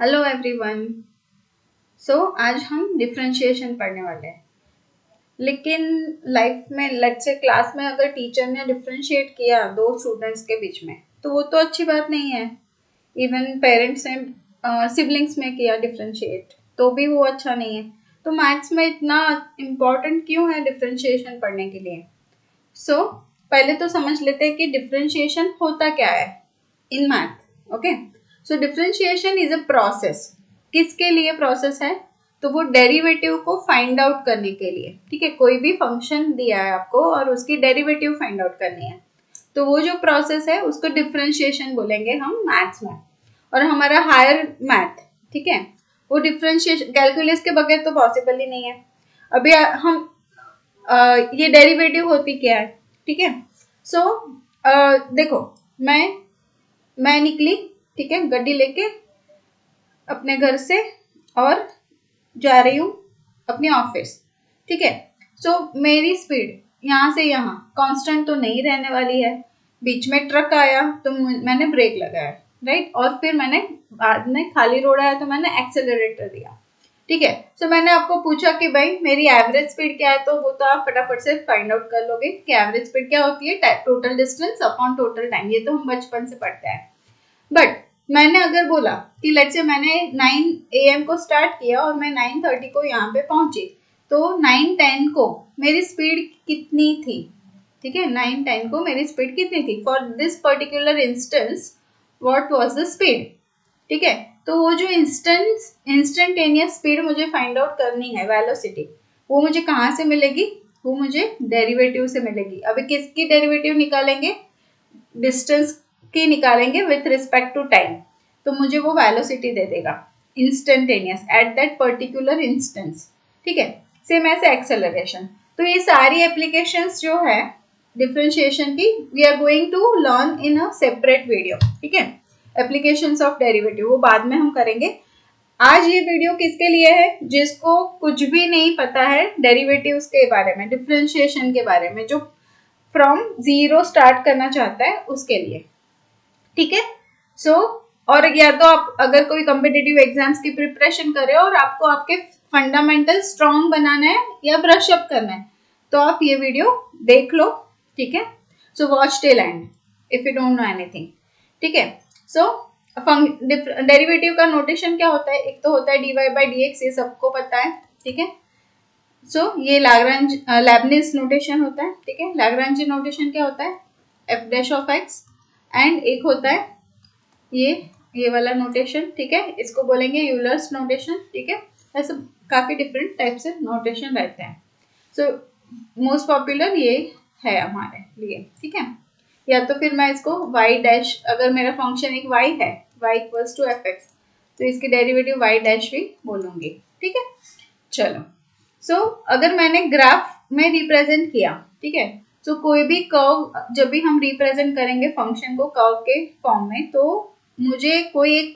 Hello everyone. सो आज हम differentiation पढ़ने वाले हैं। लेकिन लाइफ में लेट्स से क्लास में अगर टीचर ने डिफरेंशिएट किया दो स्टूडेंट्स के बीच में तो वो तो अच्छी बात नहीं है। इवन पेरेंट्स ने सिबलिंग्स में किया डिफरेंशिएट तो भी वो अच्छा नहीं है। तो मैथ्स में इतना इम्पोर्टेंट क्यों है डिफरेंशिएशन पढ़ने के लिए? सो पहले तो समझ लेते हैं कि डिफरेंशिएशन होता क्या है in math. Okay, so differentiation is a process. किसके लिए प्रोसेस है? तो वो डेरिवेटिव को फाइंड आउट करने के लिए। ठीक है, कोई भी फंक्शन दिया है आपको और उसकी डेरिवेटिव फाइंड आउट करनी है तो वो जो प्रोसेस है उसको डिफरेंशिएशन बोलेंगे हम मैथ्स में। और हमारा हायर मैथ, ठीक है, वो डिफरेंशिएशन कैलकुलस के बगैर तो पॉसिबल ही नहीं है। अभी हम ये डेरिवेटिव होती क्या है? ठीक है, सो देखो, मैं निकली, ठीक है, गाड़ी लेके अपने घर से और जा रही हूँ अपने ऑफिस। ठीक है, सो मेरी स्पीड यहाँ से यहाँ कांस्टेंट तो नहीं रहने वाली है। बीच में ट्रक आया तो मैंने ब्रेक लगाया, राइट, और फिर मैंने बाद में खाली रोड आया तो मैंने एक्सेलरेटर दिया। ठीक है, सो मैंने आपको पूछा कि भाई मेरी एवरेज स्पीड क्या है, तो वो तो आप फटाफट से फाइंड आउट कर लोगे कि एवरेज स्पीड क्या होती है, total distance upon total time. ये तो हम बचपन से पढ़ते हैं। बट मैंने अगर बोला कि लेट्स से मैंने 9 AM को स्टार्ट किया और मैं 9:30 को यहाँ पे पहुंची, तो 9:10 को मेरी स्पीड कितनी थी? ठीक है, 9:10 को मेरी स्पीड कितनी थी for this particular instance, what was the speed? ठीक है, तो वो जो इंस्टेंटेनियस स्पीड मुझे फाइंड आउट करनी है, वेलोसिटी, वो मुझे कहाँ से मिलेगी? वो मुझे डेरिवेटिव से मिलेगी। अभी किसकी डेरिवेटिव निकालेंगे? डिस्टेंस की निकालेंगे विथ रिस्पेक्ट टू टाइम। तो मुझे वो वेलोसिटी दे देगा instantaneous at that particular instance. ठीक है, सेम ऐसे एक्सेलरेशन। तो ये सारी एप्लीकेशंस जो है डिफरेंशिएशन की, we are going to learn in a separate video. ठीक है, एप्लीकेशंस ऑफ डेरिवेटिव वो बाद में हम करेंगे। आज ये वीडियो किसके लिए है? जिसको कुछ भी नहीं पता है डेरिवेटिव्स के बारे में, डिफरेंशिएशन के बारे में, जो फ्रॉम जीरो स्टार्ट करना चाहता है उसके लिए। ठीक है, सो और या तो आप अगर कोई कॉम्पिटिटिव एग्जाम्स की प्रिपरेशन कर रहे हो और आपको आपके फंडामेंटल स्ट्रॉन्ग बनाना है या ब्रश अप करना है तो आप ये वीडियो देख लो। ठीक है, so watch till and if you don't know anything. ठीक है, सो डेरिवेटिव का नोटेशन क्या होता है? एक तो होता है dy by dx, ये सबको पता है। ठीक है, सो ये लाग्रांज लेबनिज नोटेशन होता है। ठीक है, लाग्रांज नोटेशन क्या होता है? F dash of x. And एक होता है ये वाला नोटेशन। ठीक है, इसको बोलेंगे यूलर्स नोटेशन। ठीक है, ऐसे काफी डिफरेंट टाइप से नोटेशन रहते हैं। सो मोस्ट पॉपुलर ये है हमारे लिए। ठीक है, या तो फिर मैं इसको y डैश, अगर मेरा फंक्शन एक y है, y equals to f x, तो इसकी डेरिवेटिव y डैश भी बोलूंगी। ठीक है, चलो, सो अगर मैंने ग्राफ में रिप्रेजेंट किया, ठीक है, तो कोई भी कर्व जब भी हम रिप्रेजेंट करेंगे फंक्शन को कर्व के फॉर्म में, तो मुझे कोई एक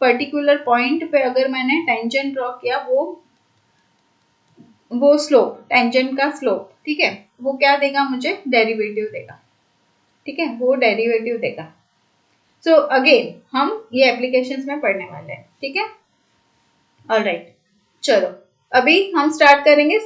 पर्टिकुलर पॉइंट पे अगर मैंने टेंजेंट ड्रॉ किया, वो स्लोप, टेंजेंट का स्लोप, ठीक है, वो क्या देगा? मुझे डेरिवेटिव देगा। ठीक है, वो डेरिवेटिव देगा। सो अगेन हम ये एप्लीकेशंस में पढ़ने वाले हैं। ठीक है, ऑलराइट, चलो अभी हम स्टार्ट करेंगे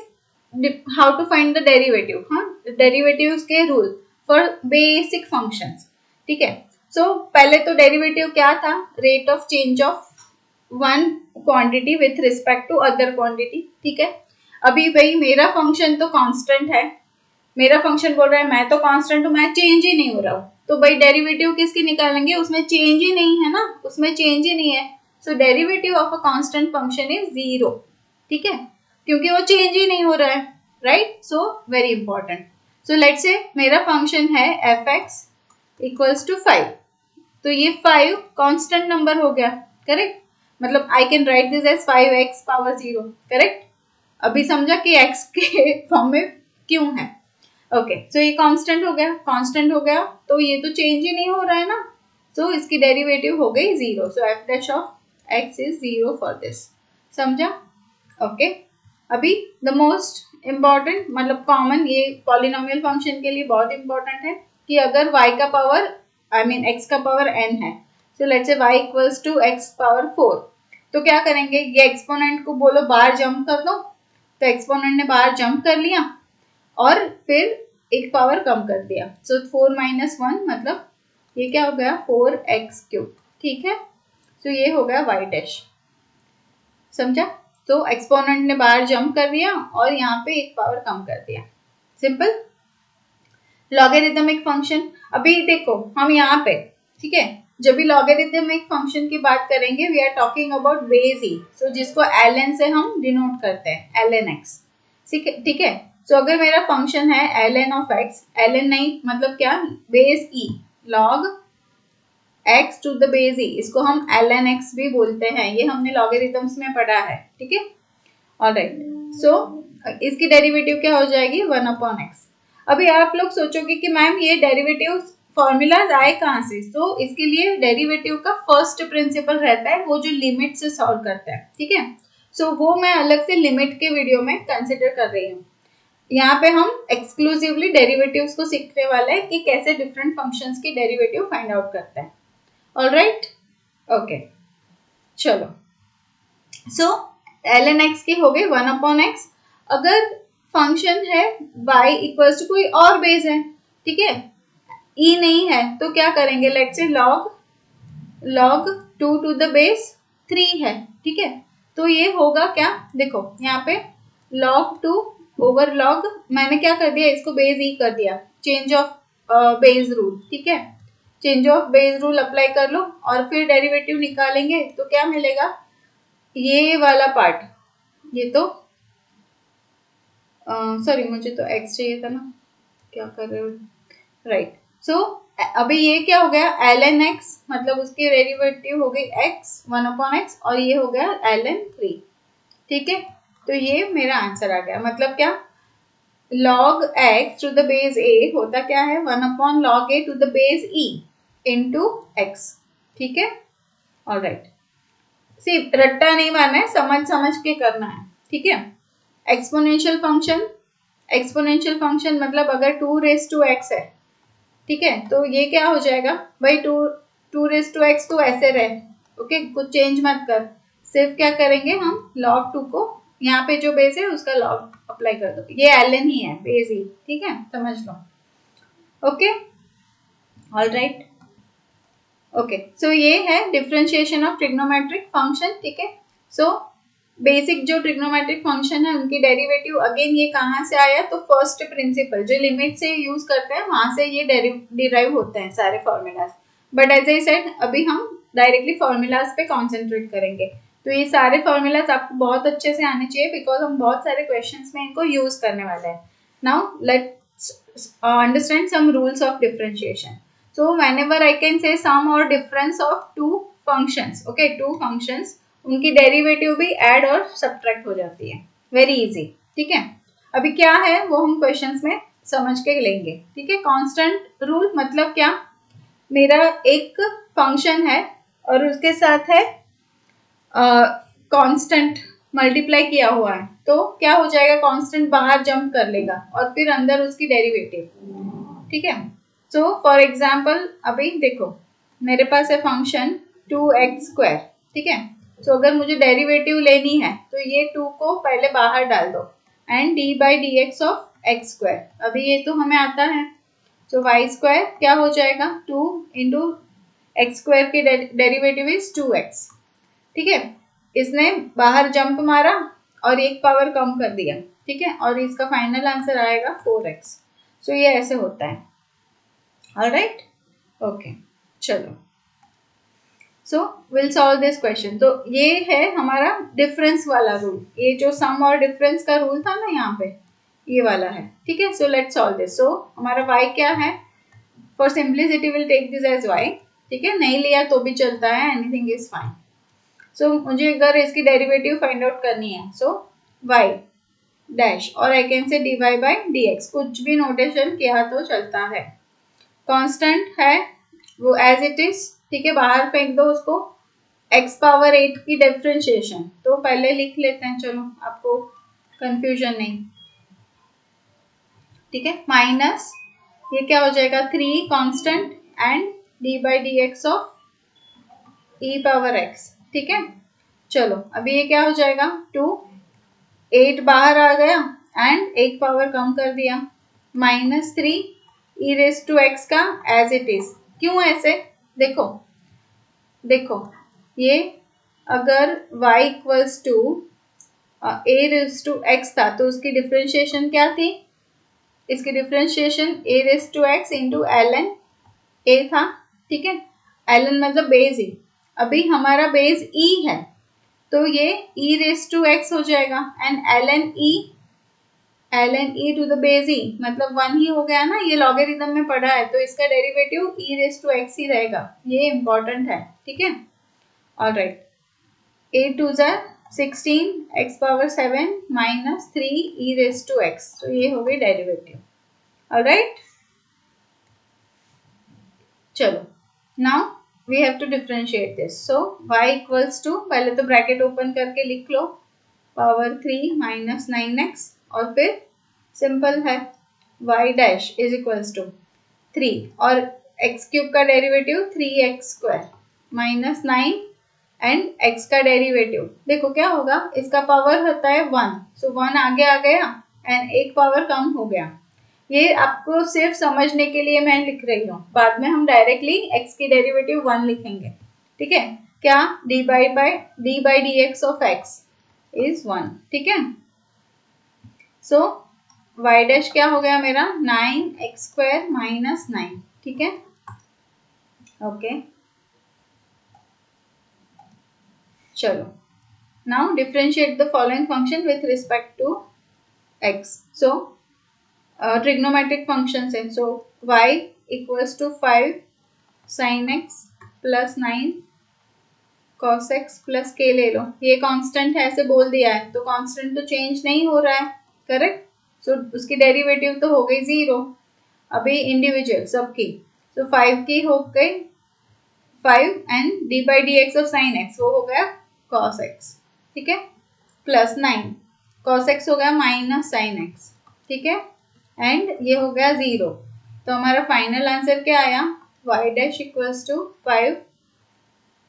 how to find the derivative. हाँ, डेरिवेटिव्स के रूल फॉर बेसिक फंक्शंस। ठीक है, सो पहले तो डेरिवेटिव क्या था? Rate of change of one quantity with respect to other quantity. ठीक है, अभी भाई मेरा फंक्शन तो कांस्टेंट है, मेरा फंक्शन बोल रहा है मैं तो कांस्टेंट हूँ, मैं चेंज ही नहीं हो रहा हूँ, तो भाई डेरिवेटिव किसकी निकालेंगे? उसमें चेंज ही नहीं है ना, उसमें चेंज ही नहीं है। So derivative of a constant function is 0। ठीक है, क्योंकि वो चेंज ही नहीं हो रहा है, right. So very important. So let's say मेरा फंक्शन है एफ एक्स इक्वल्स टू 5, तो ये 5 कांस्टेंट नंबर हो गया, करेक्ट। मतलब I can write this as 5x power 0, correct. अभी समझा कि x के फॉर्म में क्यों है। ओके, सो ये कांस्टेंट हो गया, कांस्टेंट हो गया तो ये तो चेंज ही नहीं हो रहा है ना, सो इसकी डेरिवेटिव हो गई 0। So f dash of x is 0 for this. समझा? ओके, अभी द मोस्ट इम्पॉर्टेंट, मतलब कॉमन, ये पॉलिनोमियल फंक्शन के लिए बहुत इंपॉर्टेंट है कि अगर y का पावर, आई मीन x का पावर n है, तो let's say y equals to x power 4। तो क्या करेंगे, ये एक्सपोनेंट को बोलो बाहर जंप कर दो, तो एक्सपोनेंट ने बाहर जंप कर लिया और फिर एक पावर कम कर दिया। सो 4 माइनस 1 मतलब ये क्या हो गया 4x³। ठीक है, तो ये हो गया y डैश। समझा? तो एक्सपोनेंट ने बाहर जंप कर दिया और यहाँ पे एक पावर कम कर दिया। सिंपल। लॉगरिथमिक फंक्शन, अभी देखो हम यहाँ पे, ठीक है, जब भी लॉगरिथमिक फंक्शन की बात करेंगे we are talking about base e, so जिसको ln से हम डिनोट करते हैं, ln x। ठीक है, सो अगर मेरा फंक्शन है ln ऑफ x, ln नहीं मतलब क्या, base e, log x to the base e, इसको हम ln x भी बोलते हैं, ये हमने लॉगरिथम्स में पढ़ा है। ठीक है, ऑलराइट। सो इसकी डेरिवेटिव क्या हो जाएगी 1/x। अभी आप लोग सोचोगे कि मैम ये डेरिवेटिव फॉर्मूलाज आए कहाँ से, तो इसके लिए डेरिवेटिव का फर्स्ट प्रिंसिपल रहता है वो जो लिमिट से सॉल्व करता है। ठीक है, सो वो मैं अलग से लिमिट के वीडियो में कंसिडर कर रही हूँ। यहाँ पे हम एक्सक्लूसिवली डेरिवेटिव्स को सीखने वाले हैं कि कैसे डिफरेंट फंक्शंस की डेरिवेटिव फाइंड आउट करते हैं। ऑलराइट, ओके, चलो। सो ln x की हो गई 1/x। अगर फंक्शन है y इक्वल्स टू कोई और बेस है, ठीक है, e नहीं है, तो क्या करेंगे, let's say log 2 to the base 3 है। ठीक है, तो ये होगा क्या, देखो यहाँ पे log 2 ओवर log, मैंने क्या कर दिया, इसको बेस e कर दिया, चेंज ऑफ बेस रूल। ठीक है, change of base rule apply कर लो और फिर डेरिवेटिव निकालेंगे तो क्या मिलेगा, ये वाला पार्ट, ये तो सॉरी मुझे तो x चाहिए था ना, क्या कर रहे हो, राइट। सो अभी ये क्या हो गया ln x, मतलब उसकी डेरिवेटिव हो गई x 1/x और ये हो गया ln 3। ठीक है, तो ये मेरा आंसर आ गया। मतलब क्या, log x to the base a होता क्या है 1/log a to the base e into x। ठीक है, ऑलराइट। सिर्फ रट्टा नहीं मारना है, समझ समझ के करना है। ठीक है, एक्सपोनेंशियल फंक्शन, एक्सपोनेंशियल फंक्शन मतलब अगर 2 रेज टू x है, ठीक है, तो ये क्या हो जाएगा भाई, 2 रेज टू x तो ऐसे रहे, ओके, कुछ चेंज मत कर, सिर्फ क्या करेंगे हम log 2 को यहाँ पे जो बेस है उसका log अप्लाई कर दो, ये ln ही है, बेस ही। ठीक है, समझ लो। Okay, alright, okay. सो ये है डिफरेंशिएशन ऑफ ट्रिग्नोमेट्रिक फंक्शन। ठीक है, सो बेसिक जो ट्रिग्नोमेट्रिक फंक्शन है उनकी डेरिवेटिव अगेन ये कहाँ से आया, तो फर्स्ट प्रिंसिपल जो लिमिट से यूज करते हैं वहां से ये डिराइव होते हैं सारे formulas. But as I said अभी हम डायरेक्टली फॉर्मूलाज पे कॉन्सेंट्रेट करेंगे, तो ये सारे फॉर्मूलाज आपको बहुत अच्छे से आने चाहिए बिकॉज हम बहुत सारे क्वेश्चंस में इनको यूज करने वाले हैं। Now let's understand some rules of differentiation. So whenever I can say sum or difference of two functions, okay, two functions, उनकी डेरिवेटिव भी ऐड और सब्ट्रैक्ट हो जाती है, वेरी इजी। ठीक है, अभी क्या है वो हम क्वेश्चंस में समझ के लेंगे। ठीक है, कांस्टेंट रूल मतलब क्या, मेरा एक फंक्शन है और उसके साथ है कांस्टेंट मल्टीप्लाई किया हुआ है, तो क्या हो जाएगा, कांस्टेंट बाहर जंप कर लेगा और फिर अंदर उसकी डेरिवेटिव। ठीक है, सो फॉर एग्जाम्पल अभी देखो मेरे पास है फंक्शन 2x²। ठीक है, सो अगर मुझे डेरिवेटिव लेनी है तो ये 2 को पहले बाहर डाल दो एंड d/dx ऑफ x², अभी ये तो हमें आता है, सो y² क्या हो जाएगा 2 इंटू x² की डेरिवेटिव इज 2x। ठीक है, इसने बाहर जंप मारा और एक पावर कम कर दिया। ठीक है, और इसका फाइनल आंसर आएगा 4x। सो ये ऐसे होता है। ऑलराइट, ओके, चलो। So will solve this question. तो ये है हमारा डिफरेंस वाला रूल, ये जो सम और डिफरेंस का रूल था ना यहाँ पे, ये वाला है। ठीक है, so let's solve this. So हमारा y क्या है, for simplicity will take this as y। ठीक है, नहीं लिया तो भी चलता है, एनीथिंग इज फाइन। सो मुझे अगर इसकी डेरिवेटिव फाइंड आउट करनी है, सो y डैश और आई कैन से dy/dx, कुछ भी नोटेशन किया तो चलता है। कांस्टेंट है वो एज इट इज। ठीक है, बाहर फेंक दो उसको, x⁻8 की डिफरेंशिएशन तो पहले लिख लेते हैं, चलो आपको कंफ्यूजन नहीं। ठीक है, माइनस ये क्या हो जाएगा 3 constant and d/dx of E power x, ठीक है। चलो अभी ये क्या हो जाएगा, 2, 8 बाहर आ गया एंड एक पावर कम कर दिया, -3 ई रेस टू एक्स का एज इट इज। क्यों ऐसे, देखो देखो ये अगर y equals to a raise to x था तो उसकी डिफ्रेंशिएशन क्या थी, इसकी differentiation a raise to x into l n a था, ठीक है। एल एन मतलब बेस ई, अभी हमारा बेस ई है तो ये ई रेस टू एक्स हो जाएगा and l n e to the base e मतलब 1 ही हो गया ना, ये लॉगरिथम में पढ़ा है तो इसका derivative e raise to x ही रहेगा, ये इंपॉर्टेंट है, ठीक है। Alright, 8 2 16 x power 7 -3 e raise to x, तो ये हो गई डेरिवेटिव। ऑलराइट, चलो now we have to differentiate this. So y equals to, पहले तो ब्रैकेट ओपन करके लिख लो, पावर 3 -9x और फिर सिंपल है y dash is equals to 3 और x क्यूब का डेरिवेटिव 3x² -9 एंड x का डेरिवेटिव, देखो क्या होगा, इसका पावर होता है 1, सो 1 आगे आ गया एंड एक पावर कम हो गया। ये आपको सिर्फ समझने के लिए मैं लिख रही हूँ, बाद में हम डायरेक्टली x की डेरिवेटिव 1 लिखेंगे, ठीक है। क्या, D by d x of x is 1, ठीक है। सो y डैश क्या हो गया मेरा, 9x² -9, ठीक है। ओके, चलो now differentiate the following function with respect to x. So trigonometric functions है, so y equals to 5 sin x plus 9 cos x plus k ले लो, ये कांस्टेंट है ऐसे बोल दिया है तो कांस्टेंट तो चेंज नहीं हो रहा है, करेक्ट। सो उसकी डेरिवेटिव तो हो गई 0। अभी इंडिविजुअल सबकी, तो 5 की हो गई 5 and D by d x of sine x वो हो गया cos x, ठीक है, प्लस 9 cos x हो गया माइनस साइन एक्स, ठीक है, एंड ये हो गया 0। तो हमारा फाइनल आंसर क्या आया, y dash equals to 5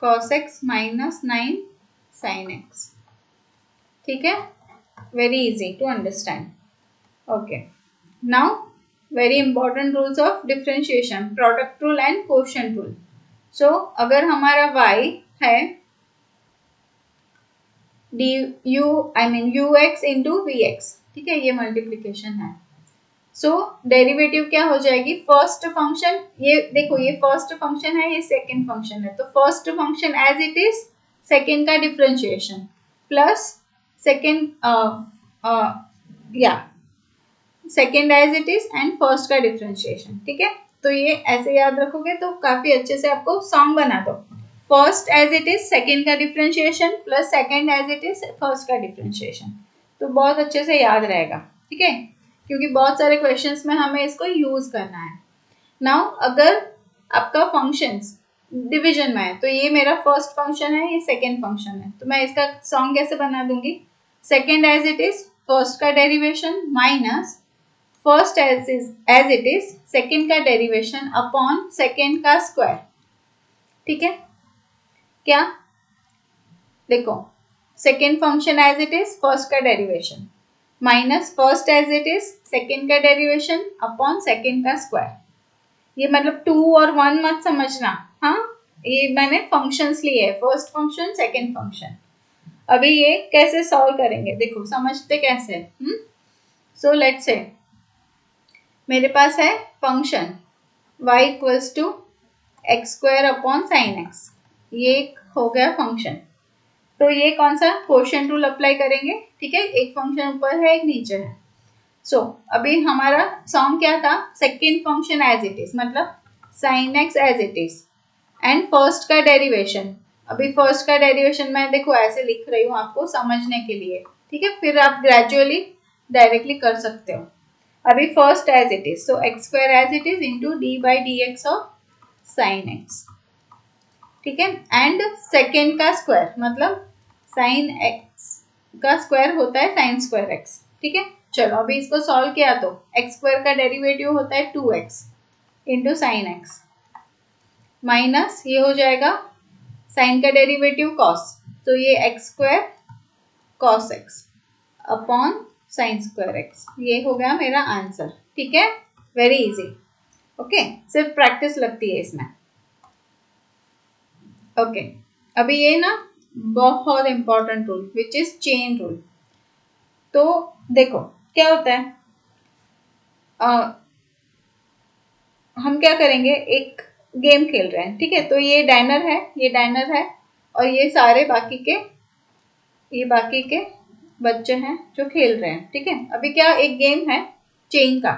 cos x minus 9 sine x, ठीक है। Very easy to understand. Okay, now very important rules of differentiation, product rule and quotient rule. So अगर हमारा y है u x into v x, ठीक है, ये multiplication है। So derivative क्या हो जाएगी, फर्स्ट फंक्शन, ये देखो ये फर्स्ट फंक्शन है, ये सेकंड फंक्शन है, तो first function as it is, second का differentiation plus second second as it is and first का डिफरेंशिएशन, ठीक है। तो ये ऐसे याद रखोगे तो काफी अच्छे से आपको सॉन्ग बना दो, first as it is second का differentiation plus second as it is first का डिफरेंशिएशन, तो बहुत अच्छे से याद रहेगा, ठीक है, क्योंकि बहुत सारे क्वेश्चंस में हमें इसको यूज करना है। नाउ अगर आपका फंक्शंस डिवीजन में है तो ये मेरा फर्स्ट फंक्शन है, ये सेकंड फंक्शन है, तो मैं इसका सॉन्ग कैसे बना दूंगी, second as it is first का derivation minus first as it is second का डेरिवेशन अपॉन सेकंड का स्क्वायर, ठीक है। क्या, देखो second function as it is first का derivation minus first as it is second का डेरिवेशन अपॉन सेकेंड का स्क्वायर, ये मतलब 2 और 1 मत समझना, हाँ, ये मैंने फंक्शंस लिए है, फर्स्ट फंक्शन सेकेंड फंक्शन। अभी ये कैसे सॉल्व करेंगे, देखो समझते कैसे, सो लेट्स से मेरे पास है function y equals to x² upon sine x, ये हो गया फंक्शन, तो ये कौन सा कोशेंट रूल अप्लाई करेंगे, ठीक है, एक फंक्शन ऊपर है एक नीचे है। सो अभी हमारा सॉन्ग क्या था, second function as it is मतलब sine x as it is and first का डेरिवेशन, अभी फर्स्ट का डेरिवेशन मैं देखो ऐसे लिख रही हूँ आपको समझने के लिए, ठीक है, फिर आप ग्रेजुअली डायरेक्टली कर सकते हो। अभी first as it is, so x² as it is into d by d x of sine x, ठीक है, एंड सेकेंड का स्क्वायर मतलब साइन एक्स का स्क्वायर होता है साइन स्क्वायर एक्स, ठीक है। चलो अभी इसको सॉल्व किया तो x² का डेरिवेटिव होता है 2x into sine x minus ये हो जाएगा साइन का डेरिवेटिव कॉस, तो ये x square cos x upon sine square x, ये हो गया मेरा आंसर। ठीक है, वेरी इजी। ओके, सिर्फ प्रैक्टिस लगती है इसमें। ओके, अभी ये ना बहुत important rule which is chain rule. तो देखो क्या होता है, हम क्या करेंगे, एक गेम खेल रहे हैं, ठीक है। तो ये डाइनर है, ये डाइनर है, और ये सारे बाकी के बच्चे हैं जो खेल रहे हैं, ठीक है। अभी क्या, एक गेम है चेन का,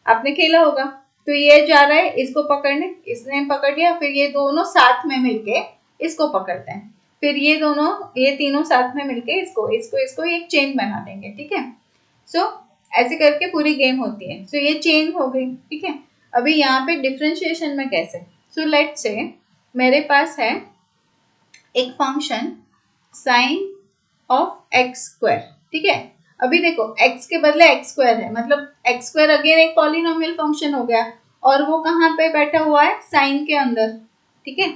आपने खेला होगा। तो ये जा रहा है इसको पकड़ने, इसने पकड़ लिया, फिर ये दोनों साथ में मिलके इसको पकड़ते हैं, फिर ये तीनों साथ में मिलके इसको इसको इसको एक चेन बना देंगे, ठीक है। सो ऐसे करके पूरी गेम होती है। सो ये चेन हो गई, ठीक है। अभी यहाँ पे डिफ्रेंशिएशन में कैसे, सो लेट्स से मेरे पास है एक function sine of x square, ठीक है। अभी देखो x के बदले एक्स स्क्वायर है, मतलब एक्स स्क्वायर अगेन एक पॉलिनोमियल फंक्शन हो गया, और वो कहाँ पे बैठा हुआ है, साइन के अंदर, ठीक है।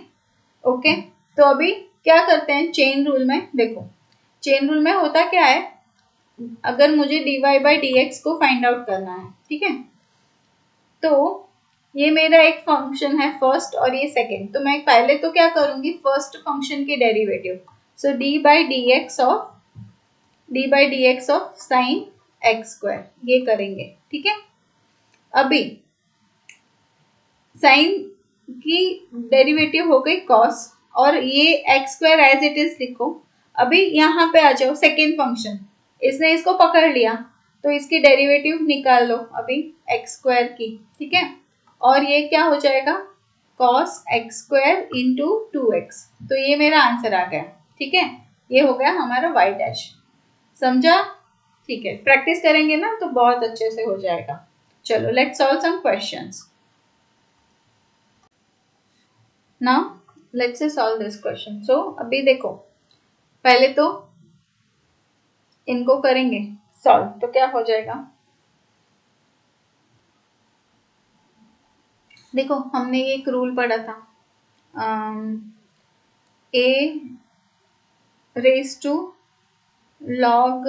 ओके, तो अभी क्या करते हैं चेन रूल में, देखो चेन रूल में होता क्या है, अगर मुझे dy बाई डी एक्स को फाइंड आउट करना है, ठीक है, तो ये मेरा एक फंक्शन है फर्स्ट और ये सेकेंड, तो मैं पहले तो क्या करूंगी, फर्स्ट फंक्शन के derivative, so D by d x of sine x square, ये करेंगे, ठीक है। अभी साइन की डेरिवेटिव हो गई कॉस, और ये x square as it is लिखो। अभी यहाँ पे आ जाओ, सेकेंड फंक्शन, इसने इसको पकड़ लिया, तो इसकी डेरिवेटिव निकाल लो अभी एक्स स्क्वायर की, ठीक है। और ये क्या हो जाएगा, cos x square into 2x, तो ये मेरा आंसर आ गया, ठीक है। ये हो गया हमारा वाई डैश, समझा? ठीक है, प्रैक्टिस करेंगे ना तो बहुत अच्छे से हो जाएगा। चलो let's solve some questions. Now let's say solve this question. So अभी देखो, पहले तो इनको करेंगे सॉल्व, तो क्या हो जाएगा, देखो हमने ये एक रूल पढ़ा था, a raise to log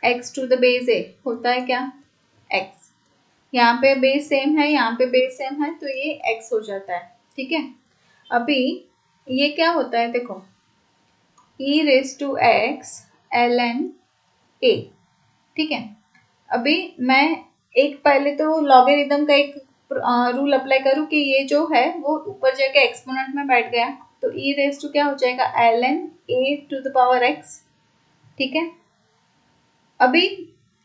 x to the base a होता है क्या, एक्स, यहाँ पे बेस सेम है, यहाँ पे बेस सेम है, तो ये एक्स हो जाता है, ठीक है। अभी ये क्या होता है, देखो e raise to x l n a, ठीक है। अभी मैं एक पहले तो लॉगरिथम का एक रूल अप्लाई करूँ कि ये जो है वो ऊपर जाके एक्सपोनेंट में बैठ गया, तो ई रेस टू क्या हो जाएगा, l n a to the power x, ठीक है। अभी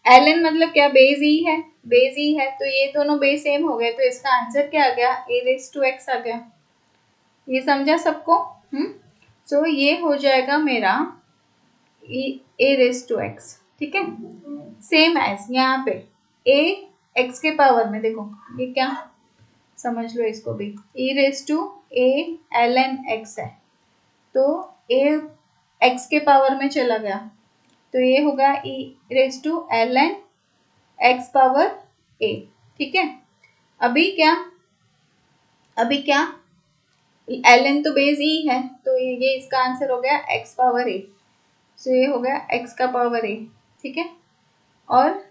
एल एन मतलब क्या, बेस ई है, बेस ई है, तो ये दोनों बेस सेम हो गए, तो इसका आंसर क्या आ गया, ए रेस टू एक्स आ गया। ये समझा सबको? सो ये हो जाएगा मेरा ए रेस टू एक्स, ठीक है। सेम एज यहाँ पे ए एक्स के पावर में, देखो ये क्या, समझ लो इसको भी, e raise to a l n x है, तो ए एक्स के पावर में चला गया, तो ये होगा e raise to l n x power a, ठीक है। अभी क्या, एल एन तो बेस ई है, तो ये इसका आंसर हो गया एक्स पावर ए, सो ये हो गया एक्स का पावर ए, ठीक है। और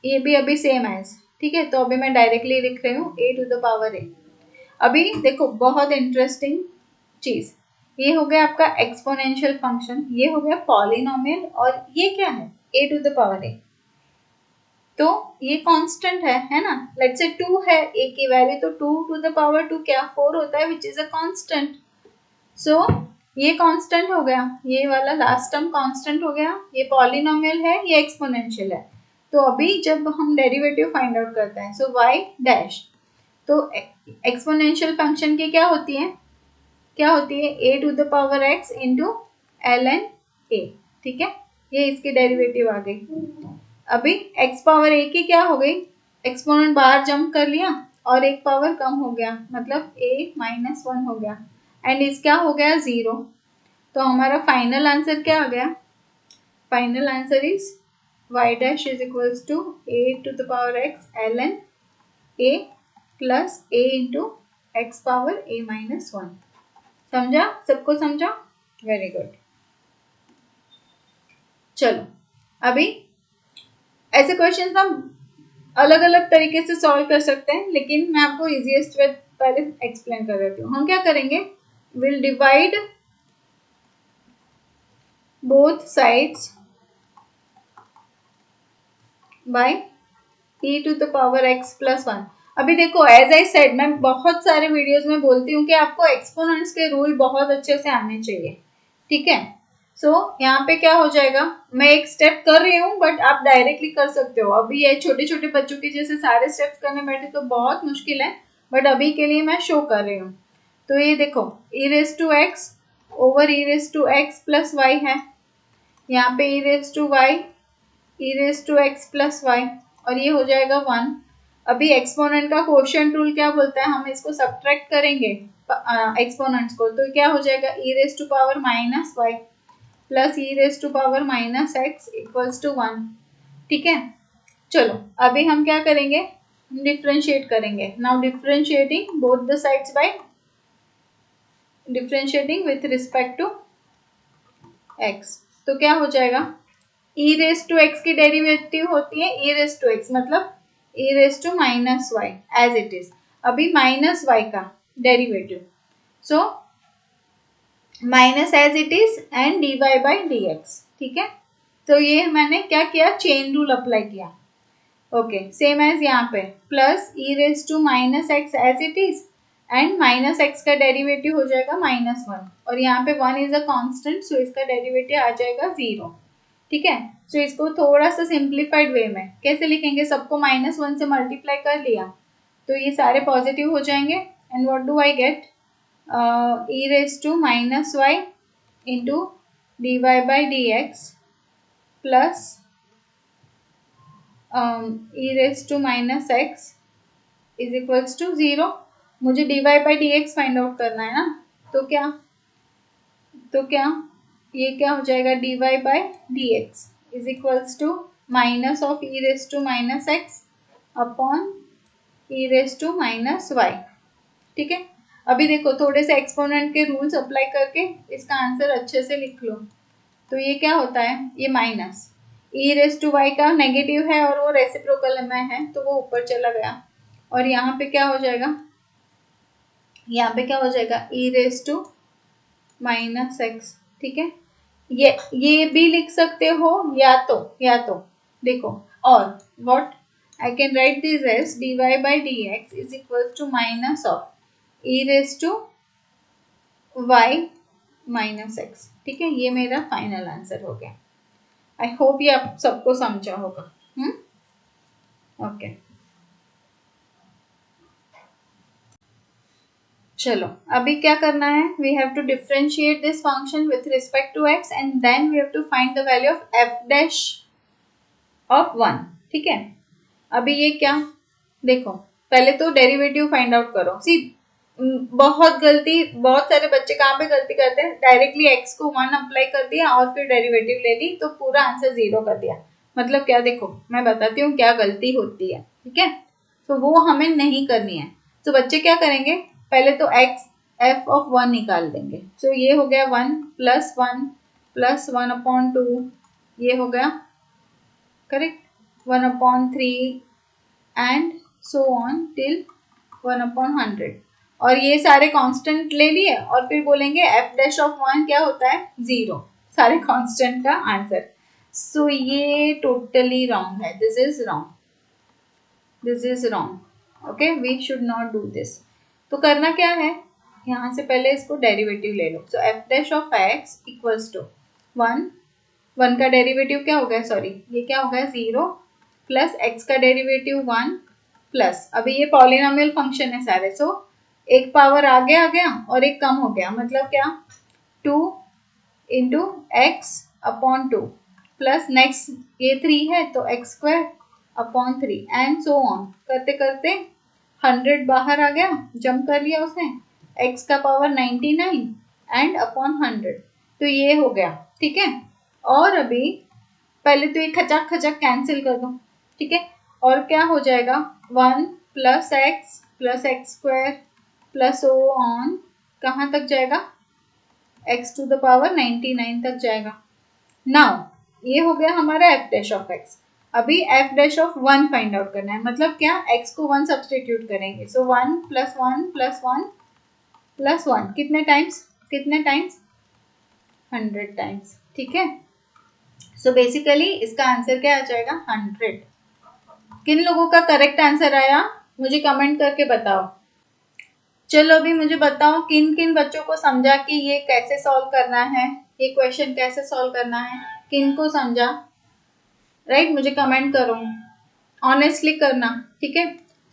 ये भी अभी सेम एज, ठीक है, तो अभी मैं डायरेक्टली लिख रही हूँ ए टू द पावर ए। अभी देखो बहुत इंटरेस्टिंग चीज, ये हो गया आपका एक्सपोनेंशियल फंक्शन, ये हो गया पॉलिनोमियल, और ये क्या है, ए टू द पावर ए, तो ये कांस्टेंट है ना। लेट्स से 2 है ए की वैल्यू, तो 2 टू द पावर 2 क्या, 4 होता है, which is a constant. So ये कांस्टेंट हो गया, ये वाला लास्ट टर्म कांस्टेंट हो गया, ये पॉलिनोमियल है, ये एक्सपोनेंशियल है। तो अभी जब हम डेरिवेटिव फाइंड आउट करते हैं, सो वाई डैश, तो एक्सपोनेंशियल फंक्शन की क्या होती है, a to the power x into l n a, ठीक है। ये इसकी डेरिवेटिव आ गई। अभी एक्स पावर ए की क्या हो गई, एक्सपोनेंट बाहर जंप कर लिया और एक पावर कम हो गया, मतलब ए माइनस 1 हो गया, एंड इसका हो गया 0। तो हमारा फाइनल आंसर क्या आ गया, final answer is y dash is equals to a to the power x l n a plus a into x power a minus 1। समझा? सबको समझा? Very good. चलो अभी ऐसे क्वेश्चन हम अलग अलग तरीके से सॉल्व कर सकते हैं, लेकिन मैं आपको इजीएस्ट वे पहले एक्सप्लेन कर देती हूँ। हम क्या करेंगे, will divide both sides by e to the power x plus 1। अभी देखो, एज आई सेड, मैं बहुत सारे वीडियोस में बोलती हूँ कि आपको एक्सपोनेंट्स के रूल बहुत अच्छे से आने चाहिए, ठीक है। सो यहाँ पे क्या हो जाएगा, मैं एक स्टेप कर रही हूँ बट आप डायरेक्टली कर सकते हो। अभी ये छोटे छोटे बच्चों के जैसे सारे स्टेप्स करने बैठे तो बहुत मुश्किल है, बट अभी के लिए मैं शो कर रही हूँ। तो ये देखो, e raise to x over e raise to x plus y है, यहाँ पे e raise to y e raise to x plus y, और ये हो जाएगा 1। अभी एक्सपोनेंट का क्वोशिएंट रूल क्या बोलता है, हम इसको सब्ट्रैक्ट करेंगे एक्सपोनेंट्स को, तो क्या हो जाएगा, e raise to power minus y plus e raise to power minus x equals to 1, ठीक है। चलो अभी हम क्या करेंगे, हम डिफ्रेंशिएट करेंगे। Now differentiating both the sides by differentiating with respect to x, तो क्या हो जाएगा, e रेस टू एक्स की डेरिवेटिव होती है e रेस टू एक्स, मतलब e raise to minus y as it is. अभी माइनस वाई का derivative, so minus as it is and dy by d x, ठीक है। तो ये मैंने क्या किया, चेन रूल अप्लाई किया। ओके, सेम एज यहाँ पे plus e raise to minus x as it is and minus x का डेरिवेटिव हो जाएगा माइनस 1, और यहाँ पे 1 इज अ कांस्टेंट, सो इसका डेरिवेटिव आ जाएगा 0, ठीक है। सो इसको थोड़ा सा सिंप्लीफाइड वे में कैसे लिखेंगे, सबको माइनस 1 से मल्टीप्लाई कर लिया तो ये सारे पॉजिटिव हो जाएंगे, and what do I get, e raise to minus y into d y by d x plus e raise to minus x is equals to 0। मुझे dy by d x find out करना है ना, तो क्या ये क्या हो जाएगा, dy by d x is equals to minus of e raise to minus x upon e raise to minus y, ठीक है। अभी देखो, थोड़े से एक्सपोनेंट के रूल्स अप्लाई करके इसका आंसर अच्छे से लिख लो। तो ये क्या होता है, ये minus e raise to y का नेगेटिव है और वो रेसिप्रोकल में है तो वो ऊपर चला गया, और यहाँ पे क्या हो जाएगा, यहाँ पे क्या हो जाएगा, e raise to minus x, ठीक है। ये भी लिख सकते हो या तो देखो, और what I can write this as dy by d x is equal to minus of e raise to y minus x, ठीक है। ये मेरा फाइनल आंसर हो गया। आई होप ये आप सबको समझा होगा। ओके चलो अभी क्या करना है, we have to differentiate this function with respect to x and then we have to find the value of f dash of 1, ठीक है। अभी ये क्या, देखो पहले तो डेरिवेटिव फाइंड आउट करो। सी बहुत सारे बच्चे कहाँ पे गलती करते हैं, डायरेक्टली x को 1 अप्लाई कर दिया और फिर डेरिवेटिव ले ली तो पूरा आंसर 0 कर दिया। मतलब क्या, देखो मैं बताती हूँ क्या गलती होती है, ठीक है। तो वो हमें नहीं करनी है। तो बच्चे क्या करेंगे, पहले तो f ऑफ 1 निकाल देंगे। तो ये हो गया 1 प्लस 1 अपॉन 2, ये हो गया correct, 1 upon 3 and so on till 1 upon 100, और ये सारे कांस्टेंट ले लिए और फिर बोलेंगे f डैश ऑफ 1 क्या होता है, 0, सारे कांस्टेंट का आंसर। सो ये टोटली रॉन्ग है, this is wrong, okay, we should not do this. तो करना क्या है, यहाँ से पहले इसको डेरिवेटिव ले लो। So f dash of x equals to 1 का डेरिवेटिव क्या हो गया, सॉरी ये क्या हो गया 0 प्लस x का डेरिवेटिव 1 प्लस, अभी ये पॉलिनोमियल फंक्शन है सारे, सो एक पावर आगे आ गया और एक कम हो गया, मतलब क्या 2 into x upon 2 plus next ये 3 है तो x square upon 3 and so on करते करते 100 बाहर आ गया, जंप कर लिया उसने, x का पावर 99 एंड अपॉन 100, तो ये हो गया, ठीक है। और अभी पहले तो ये खचक खचक कैंसिल कर दो, ठीक है, और क्या हो जाएगा 1 plus x square plus oh on कहाँ तक जाएगा, x टू द पावर 99 तक जाएगा। नाउ ये हो गया हमारा f डैश ऑफ x। अभी f dash of 1 find out करना है, मतलब क्या, x को 1 सब्सटीट्यूट करेंगे। सो 1 प्लस 1 प्लस 1 प्लस 1 कितने टाइम्स, 100 टाइम्स, ठीक है। सो बेसिकली इसका आंसर क्या आ जाएगा, 100। किन लोगों का करेक्ट आंसर आया मुझे कमेंट करके बताओ। चलो अभी मुझे बताओ किन किन बच्चों को समझा कि ये कैसे सॉल्व करना है, ये क्वेश्चन कैसे सॉल्व करना है, किन को समझा, राइट मुझे कमेंट करो, ऑनेस्टली करना, ठीक है।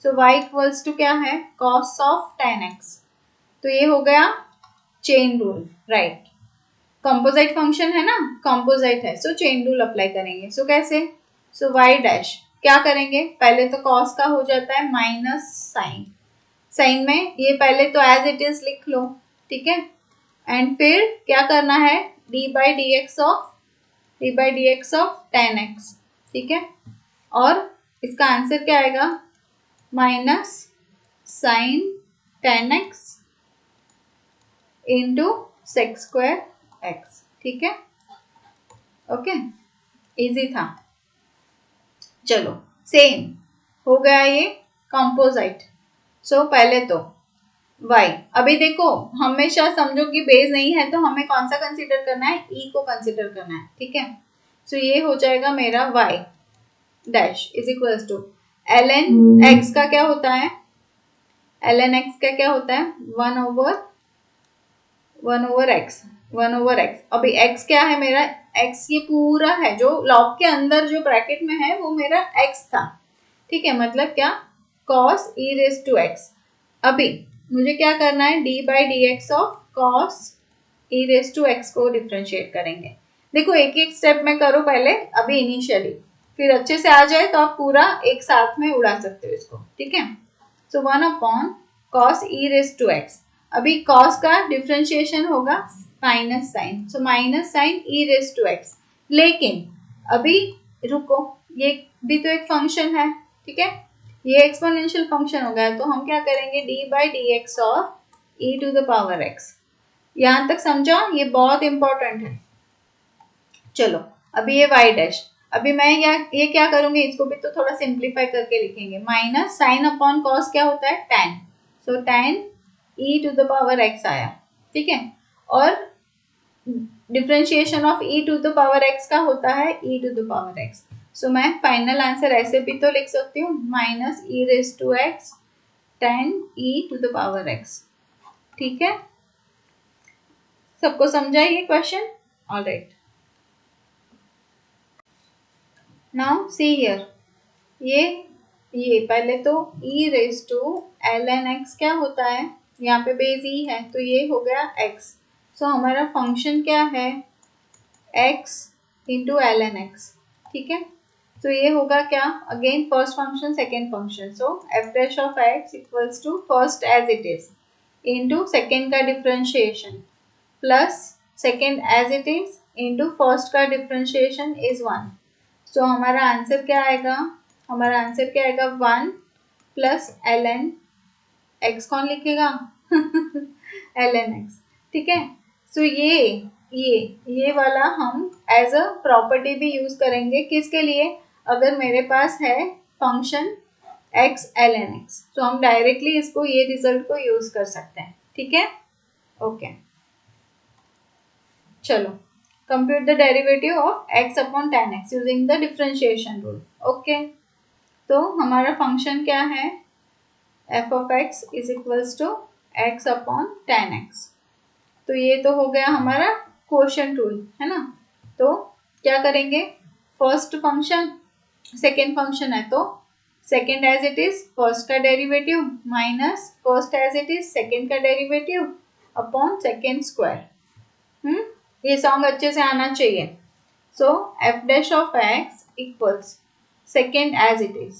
सो y इक्वल्स टू क्या है, cos ऑफ 10x। तो ये हो गया chain rule, right. Composite function है ना, कॉम्पोजिट है, सो चेन रूल अप्लाई करेंगे। सो कैसे, सो y डैश क्या करेंगे, पहले तो cos का हो जाता है माइनस साइन, साइन में ये पहले तो एज इट इज लिख लो, ठीक है। एंड फिर क्या करना है, d by d x of 10x, ठीक है। और इसका आंसर क्या आएगा, minus sine 10x into sec square x, ठीक है। ओके, इजी था। चलो सेम हो गया ये कंपोजिट। सो पहले तो y, अभी देखो हमेशा समझो कि बेस नहीं है तो हमें कौन सा कंसीडर करना है, e को कंसीडर करना है, ठीक है। सो ये हो जाएगा मेरा y dash is equals to ln x का क्या होता है, ln x का क्या होता है, 1 ओवर x। अभी x क्या है मेरा, x ये पूरा है जो लॉग के अंदर जो ब्रैकेट में है वो मेरा x था, ठीक है। मतलब क्या, cos e raise to x। अभी मुझे क्या करना है, d by d x of cos e raise to x को डिफ्रेंशिएट करेंगे। देखो एक एक स्टेप में करो पहले, अभी इनिशियली, फिर अच्छे से आ जाए तो आप पूरा एक साथ में उड़ा सकते हो इसको, ठीक है। So 1 upon cos e raise to x। अभी cos का डिफ्रेंशिएशन होगा minus sine, so minus sine e raise to x। लेकिन अभी रुको, ये भी तो एक फंक्शन है, ठीक है, ये एक्सपोनेंशियल फंक्शन हो गया, तो हम क्या करेंगे, d by d x of e to the power x। यहां तक समझा, ये बहुत इंपॉर्टेंट है। चलो अभी ये y डैश, अभी मैं ये क्या करूंगी, इसको भी तो थोड़ा सिंप्लीफाई करके लिखेंगे। माइनस साइन अपॉन कॉस क्या होता है, tan, so tan e to the power x आया, ठीक है। और differentiation of e to the power x का होता है e to the power x। So मैं फाइनल आंसर ऐसे भी तो लिख सकती हूँ, minus e raise to x tan e to the power x, ठीक है। सबको समझा ये question, alright. Now see here, ये पहले तो e raise to ln x क्या होता है, यहाँ पे बेस e है तो ये हो गया x। सो हमारा फंक्शन क्या है, x इंटू ln x, ठीक है। तो ये होगा क्या, again first function second function, so f dash of x equals to first as it is into second का differentiation plus second as it is into first का डिफ्रेंशिएशन इज 1। सो हमारा answer क्या आएगा, हमारा आंसर क्या आएगा, 1 plus ln x, कौन लिखेगा ln x, ठीक है। सो ये वाला हम एज अ प्रॉपर्टी भी यूज करेंगे, किसके लिए, अगर मेरे पास है फंक्शन x ln x, तो हम डायरेक्टली इसको ये रिजल्ट को यूज कर सकते हैं, ठीक है। ओके चलो, compute the derivative of x upon tan x using the differentiation rule, okay. तो हमारा फंक्शन क्या है, f of x is equals to x upon tan x। तो ये तो हो गया हमारा क्वोशिएंट रूल, है ना। तो क्या करेंगे, फर्स्ट फंक्शन सेकेंड फंक्शन है तो second as it is first का derivative minus first as it is second का डेरिवेटिव अपॉन सेकेंड स्क्वायर। ये सॉन्ग अच्छे से आना चाहिए। So f dash of x equals second as it is,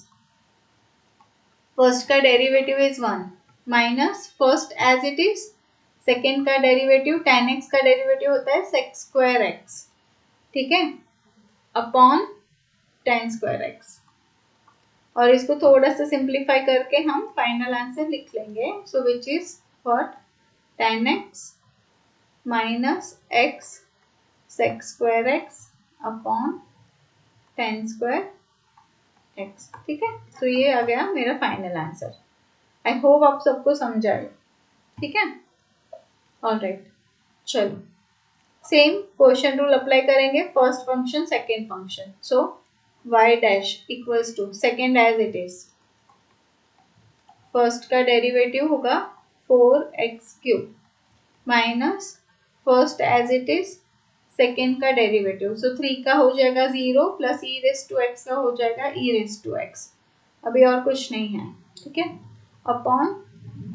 first का derivative is 1 minus first as it is second का derivative tan x का derivative होता है sec स्क्वायर x, ठीक है, अपॉन tan स्क्वायर x। और इसको थोड़ा सा सिंप्लीफाई करके हम फाइनल आंसर लिख लेंगे, so which is what 10x minus x sec square x upon 10 square x। ठीक है, तो ये आ गया मेरा फाइनल आंसर। आई होप आप सबको समझ आए। ठीक है, ऑलराइट, चलो सेम क्वेश्चन रूल अप्लाई करेंगे, first function second function. So y dash equals to second as it is, first का डेरिवेटिव होगा 4x³ minus first as it is second का डेरिवेटिव, सो 3 का हो जाएगा 0 plus e raise to x का हो जाएगा e रेस टू x, अभी और कुछ नहीं है। ठीक है, upon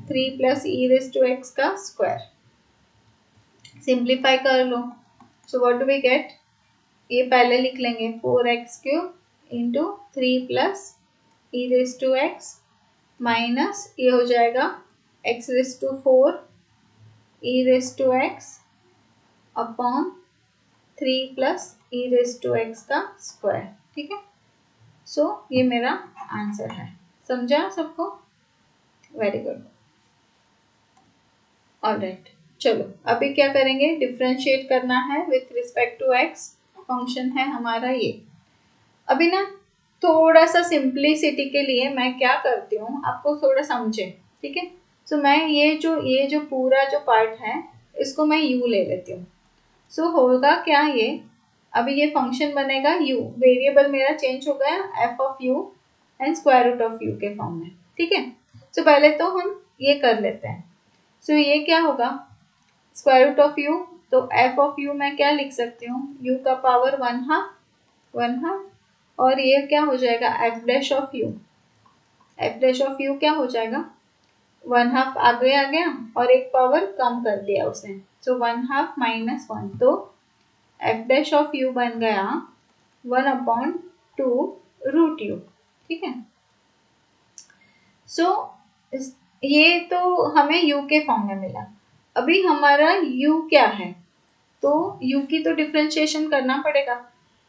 3 plus e raise to x का स्क्वायर, सिंप्लीफाई कर लो। So what do we get, ये पहले लिख लेंगे 4x³ into 3 plus e raise to x minus ये हो जाएगा x raise to 4 e raise to x upon 3 plus e raise to x का स्क्वायर। ठीक है, सो ये मेरा आंसर है। समझा सबको? Very good, alright. चलो अभी क्या करेंगे, डिफरेंशिएट करना है with respect to x, function है हमारा ये। अभी ना थोड़ा सा सिंप्लिसिटी के लिए मैं क्या करती हूँ, आपको थोड़ा समझे। ठीक है, सो मैं ये जो पूरा जो पार्ट है इसको मैं u ले लेती हूँ। सो होगा क्या, ये अभी ये फंक्शन बनेगा u, वेरिएबल मेरा चेंज हो गया f of u and square root of u के फॉर्म में। ठीक है, सो पहले तो हम ये कर लेते हैं। सो ये क्या होगा, स्क्वायर रूट ऑफ u, तो f ऑफ u मैं क्या लिख सकती हूँ, u का पावर 1/2, और ये क्या हो जाएगा f dash of u, f dash of u क्या हो जाएगा 1/2 आगे आ गया और एक पावर कम कर दिया उसने, सो 1/2 माइनस 1, तो f डैश ऑफ u बन गया 1/2 रूट u। ठीक है, सो ये तो हमें u के फॉर्म में मिला। अभी हमारा u क्या है, तो u की तो डिफरेंशिएशन करना पड़ेगा,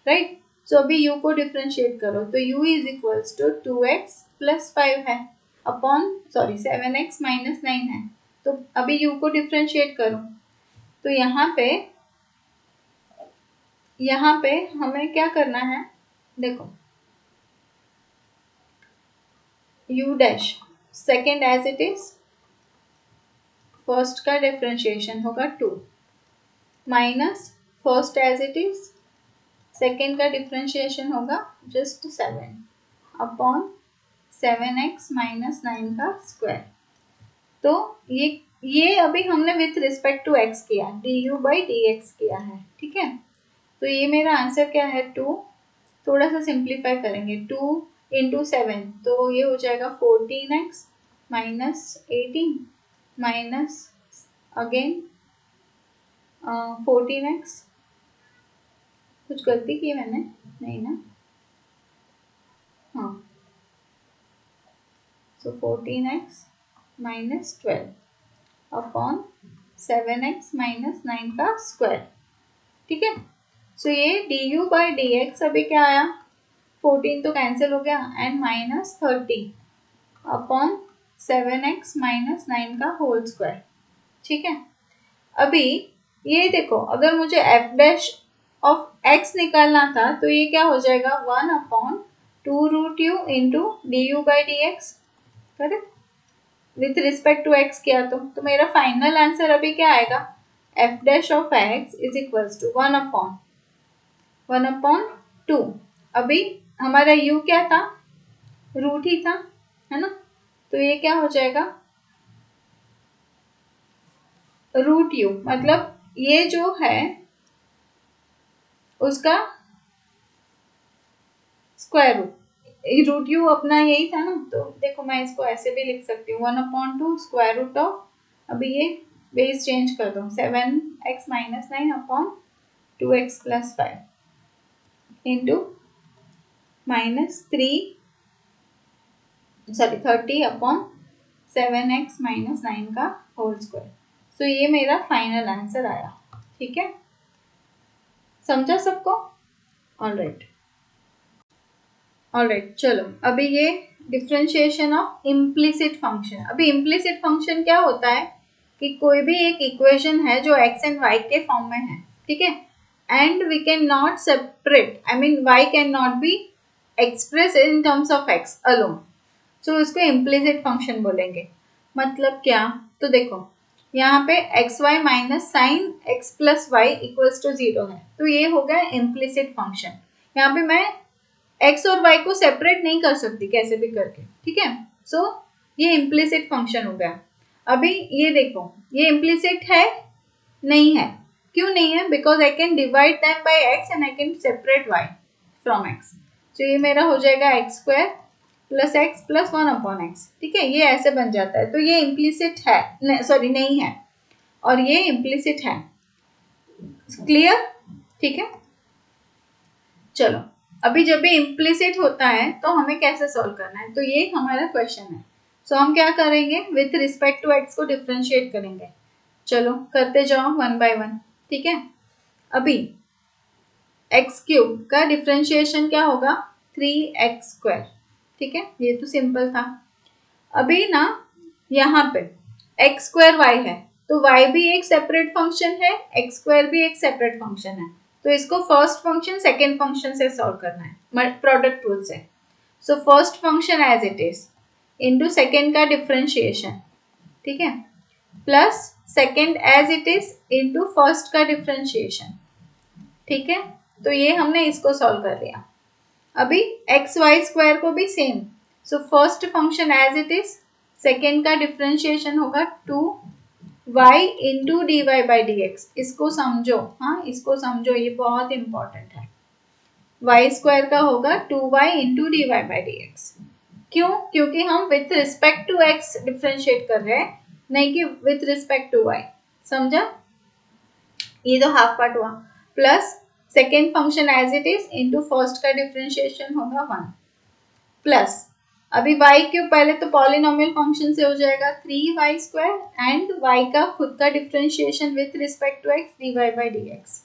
राइट। सो अभी u को डिफरेंशिएट करो, तो u is equals to 2x plus 5 है अपॉन 7x माइनस 9 है। तो अभी u को डिफरेंशिएट करो, तो यहाँ पे हमें क्या करना है, देखो u dash second as it is, first का डिफरेंशिएशन होगा 2 minus first as it is, second का डिफरेंशिएशन होगा जस्ट 7 अपॉन 7x माइनस 9 का स्क्वायर। तो ये अभी हमने विथ रिस्पेक्ट टू x किया, du/dx किया है। ठीक है, तो ये मेरा आंसर क्या है 2, थोड़ा सा सिंप्लीफाई करेंगे, 2 इंटू 7, तो ये हो जाएगा 14x minus 18 minus again 14x, कुछ गलती की मैंने, नहीं ना, हाँ, सो 14x minus 12 upon 7x minus 9 का स्क्वायर। ठीक है, सो ये du/dx अभी क्या आया, 14 तो कैंसिल हो गया and minus 30 upon 7x minus 9 का होल स्क्वायर। ठीक है, अभी ये देखो, अगर मुझे f डैश ऑफ x निकालना था तो ये क्या हो जाएगा 1/2 root u into du/dx, correct, with respect to x किया तो मेरा फाइनल आंसर अभी क्या आएगा, f dash of x is equals to 1/2। अभी हमारा u क्या था, रूट ही था, है ना, तो ये क्या हो जाएगा रूट u, मतलब ये जो है उसका स्क्वायर रूट u अपना यही था ना, तो देखो मैं इसको ऐसे भी लिख सकती हूँ 1/2 स्क्वायर रूट ऑफ, अभी ये बेस चेंज कर दो 7x minus 9 upon 2x plus 5 into minus 30 upon 7x minus 9 का होल स्क्वायर। सो ये मेरा फाइनल आंसर आया। ठीक है, समझा सबको? ऑलराइट, चलो अभी ये डिफरेंशिएशन ऑफ इम्प्लिसिट फंक्शन। अभी इम्प्लिसिट फंक्शन क्या होता है कि कोई भी एक इक्वेशन है जो x एंड y के फॉर्म में है, ठीक है, and we can not separate, I mean y can not be express in terms of x alone, so इसको इम्प्लिसिट फंक्शन बोलेंगे। मतलब क्या, तो देखो यहाँ पे x y minus sine x plus y equals to 0 है, तो ये हो गया इम्प्लिसिट फंक्शन। यहाँ पे मैं x और y को सेपरेट नहीं कर सकती कैसे भी करके, ठीक है, सो ये इम्प्लिसिट फंक्शन हो गया। अभी ये देखो, ये इम्प्लिसिट है, नहीं है, क्यों नहीं है, because I can divide them by x and I can separate y from x, तो ये मेरा हो जाएगा x square plus x plus 1/x, ठीक है, ये ऐसे बन जाता है, तो ये इम्प्लिसिट है, सॉरी नहीं है, और ये इम्प्लिसिट है। क्लियर, ठीक है। चलो अभी जब भी इम्प्लिसिट होता है तो हमें कैसे सॉल्व करना है, तो ये हमारा क्वेश्चन है। सो हम क्या करेंगे, विथ रिस्पेक्ट टू एक्स को डिफ्रेंशिएट करेंगे। चलो करते जाओ वन बाय वन, ठीक है। अभी एक्स क्यूब का डिफ्रेंशिएशन क्या होगा, 3x², ठीक है, ये तो सिंपल था। अभी ना यहाँ पे x²y है, तो y भी एक सेपरेट फंक्शन है, x² भी एक सेपरेट फंक्शन है, तो इसको फर्स्ट फंक्शन सेकेंड फंक्शन से सॉल्व करना है, प्रोडक्ट रूल से। So first function as it is into second का डिफ्रेंशिएशन, ठीक है, plus second as it is into first का डिफ्रेंशिएशन, ठीक है, तो ये हमने इसको सॉल्व कर लिया। अभी एक्स वाई स्क्वायर को भी same, so first function as it is, second का डिफ्रेंशिएशन होगा 2y into d y by d x, इसको समझो, हाँ इसको समझो, ये बहुत इंपॉर्टेंट है। वाई स्क्वायर का होगा 2y into d y by d x, क्यों, क्योंकि हम with respect to x differentiate कर रहे हैं, नहीं कि विथ रिस्पेक्ट टू y, समझा, ये तो हाफ पार्ट हुआ, plus second function as it is into first का डिफ्रेंशिएशन होगा 1, प्लस अभी y क्यों, पहले तो पॉलिनोमियल फंक्शन से हो जाएगा 3y² एंड y का खुद का differentiation with respect to x dy by d x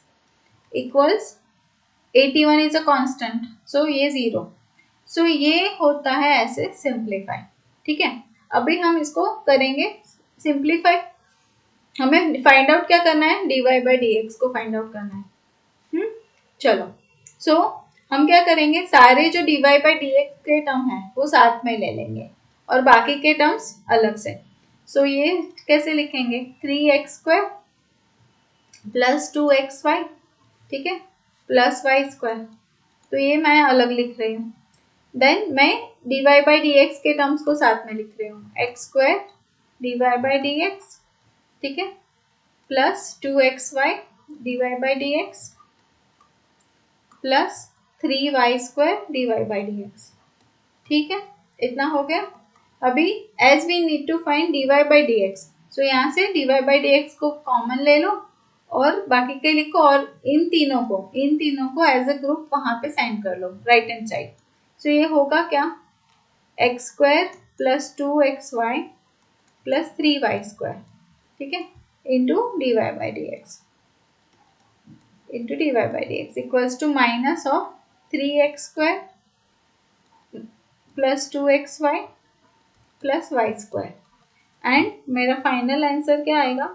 equals 81 is a constant, so ये 0, सो ये होता है ऐसे सिंप्लीफाई, ठीक है। अभी हम इसको करेंगे सिंप्लीफाई, हमें फाइंड आउट क्या करना है, dy बाई डी एक्स को फाइंड आउट करना है। चलो सो हम क्या करेंगे, सारे जो dy बाई डी एक्स के टर्म है वो साथ में ले लेंगे और बाकी के टर्म्स अलग से। सो ये कैसे लिखेंगे, 3x² प्लस 2xy, ठीक है, प्लस y², तो ये मैं अलग लिख रही हूँ। देन मैं dy बाई डी एक्स के टर्म्स को साथ में लिख रही हूँ, x² dy by d x, ठीक है, plus 2xy dy by d x plus 3y² dy by d x, ठीक है, इतना हो गया। अभी as we need to find dy by d x, so यहाँ से dy बाई डी एक्स को कॉमन ले लो और बाकी के लिखो, और इन तीनों को एज अ ग्रुप वहां पे साइन कर लो राइट हैंड साइड। सो ये होगा क्या, x² plus 2xy plus 3y², ठीक है, into dy by d x into dy by dx equals to minus of 3x² plus 2xy plus y² and मेरा final answer क्या आएगा,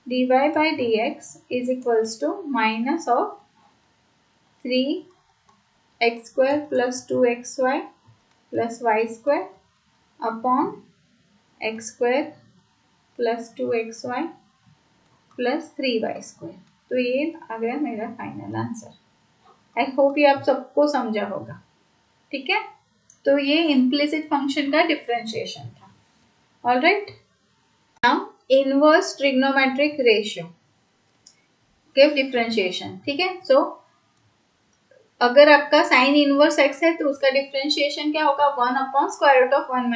dy by dx is equals to minus of 3x² plus 2xy plus y² upon x² plus 2xy plus 3y², तो ये आ गया मेरा final answer. I hope ये आप सबको समझा होगा, ठीक है, तो ये इम्प्लिसिट फंक्शन का डिफरेंशिएशन था। Alright, now inverse trigonometric ratio give differentiation, ठीक है। सो अगर आपका साइन इनवर्स x है तो उसका डिफरेंशिएशन क्या होगा, 1/√1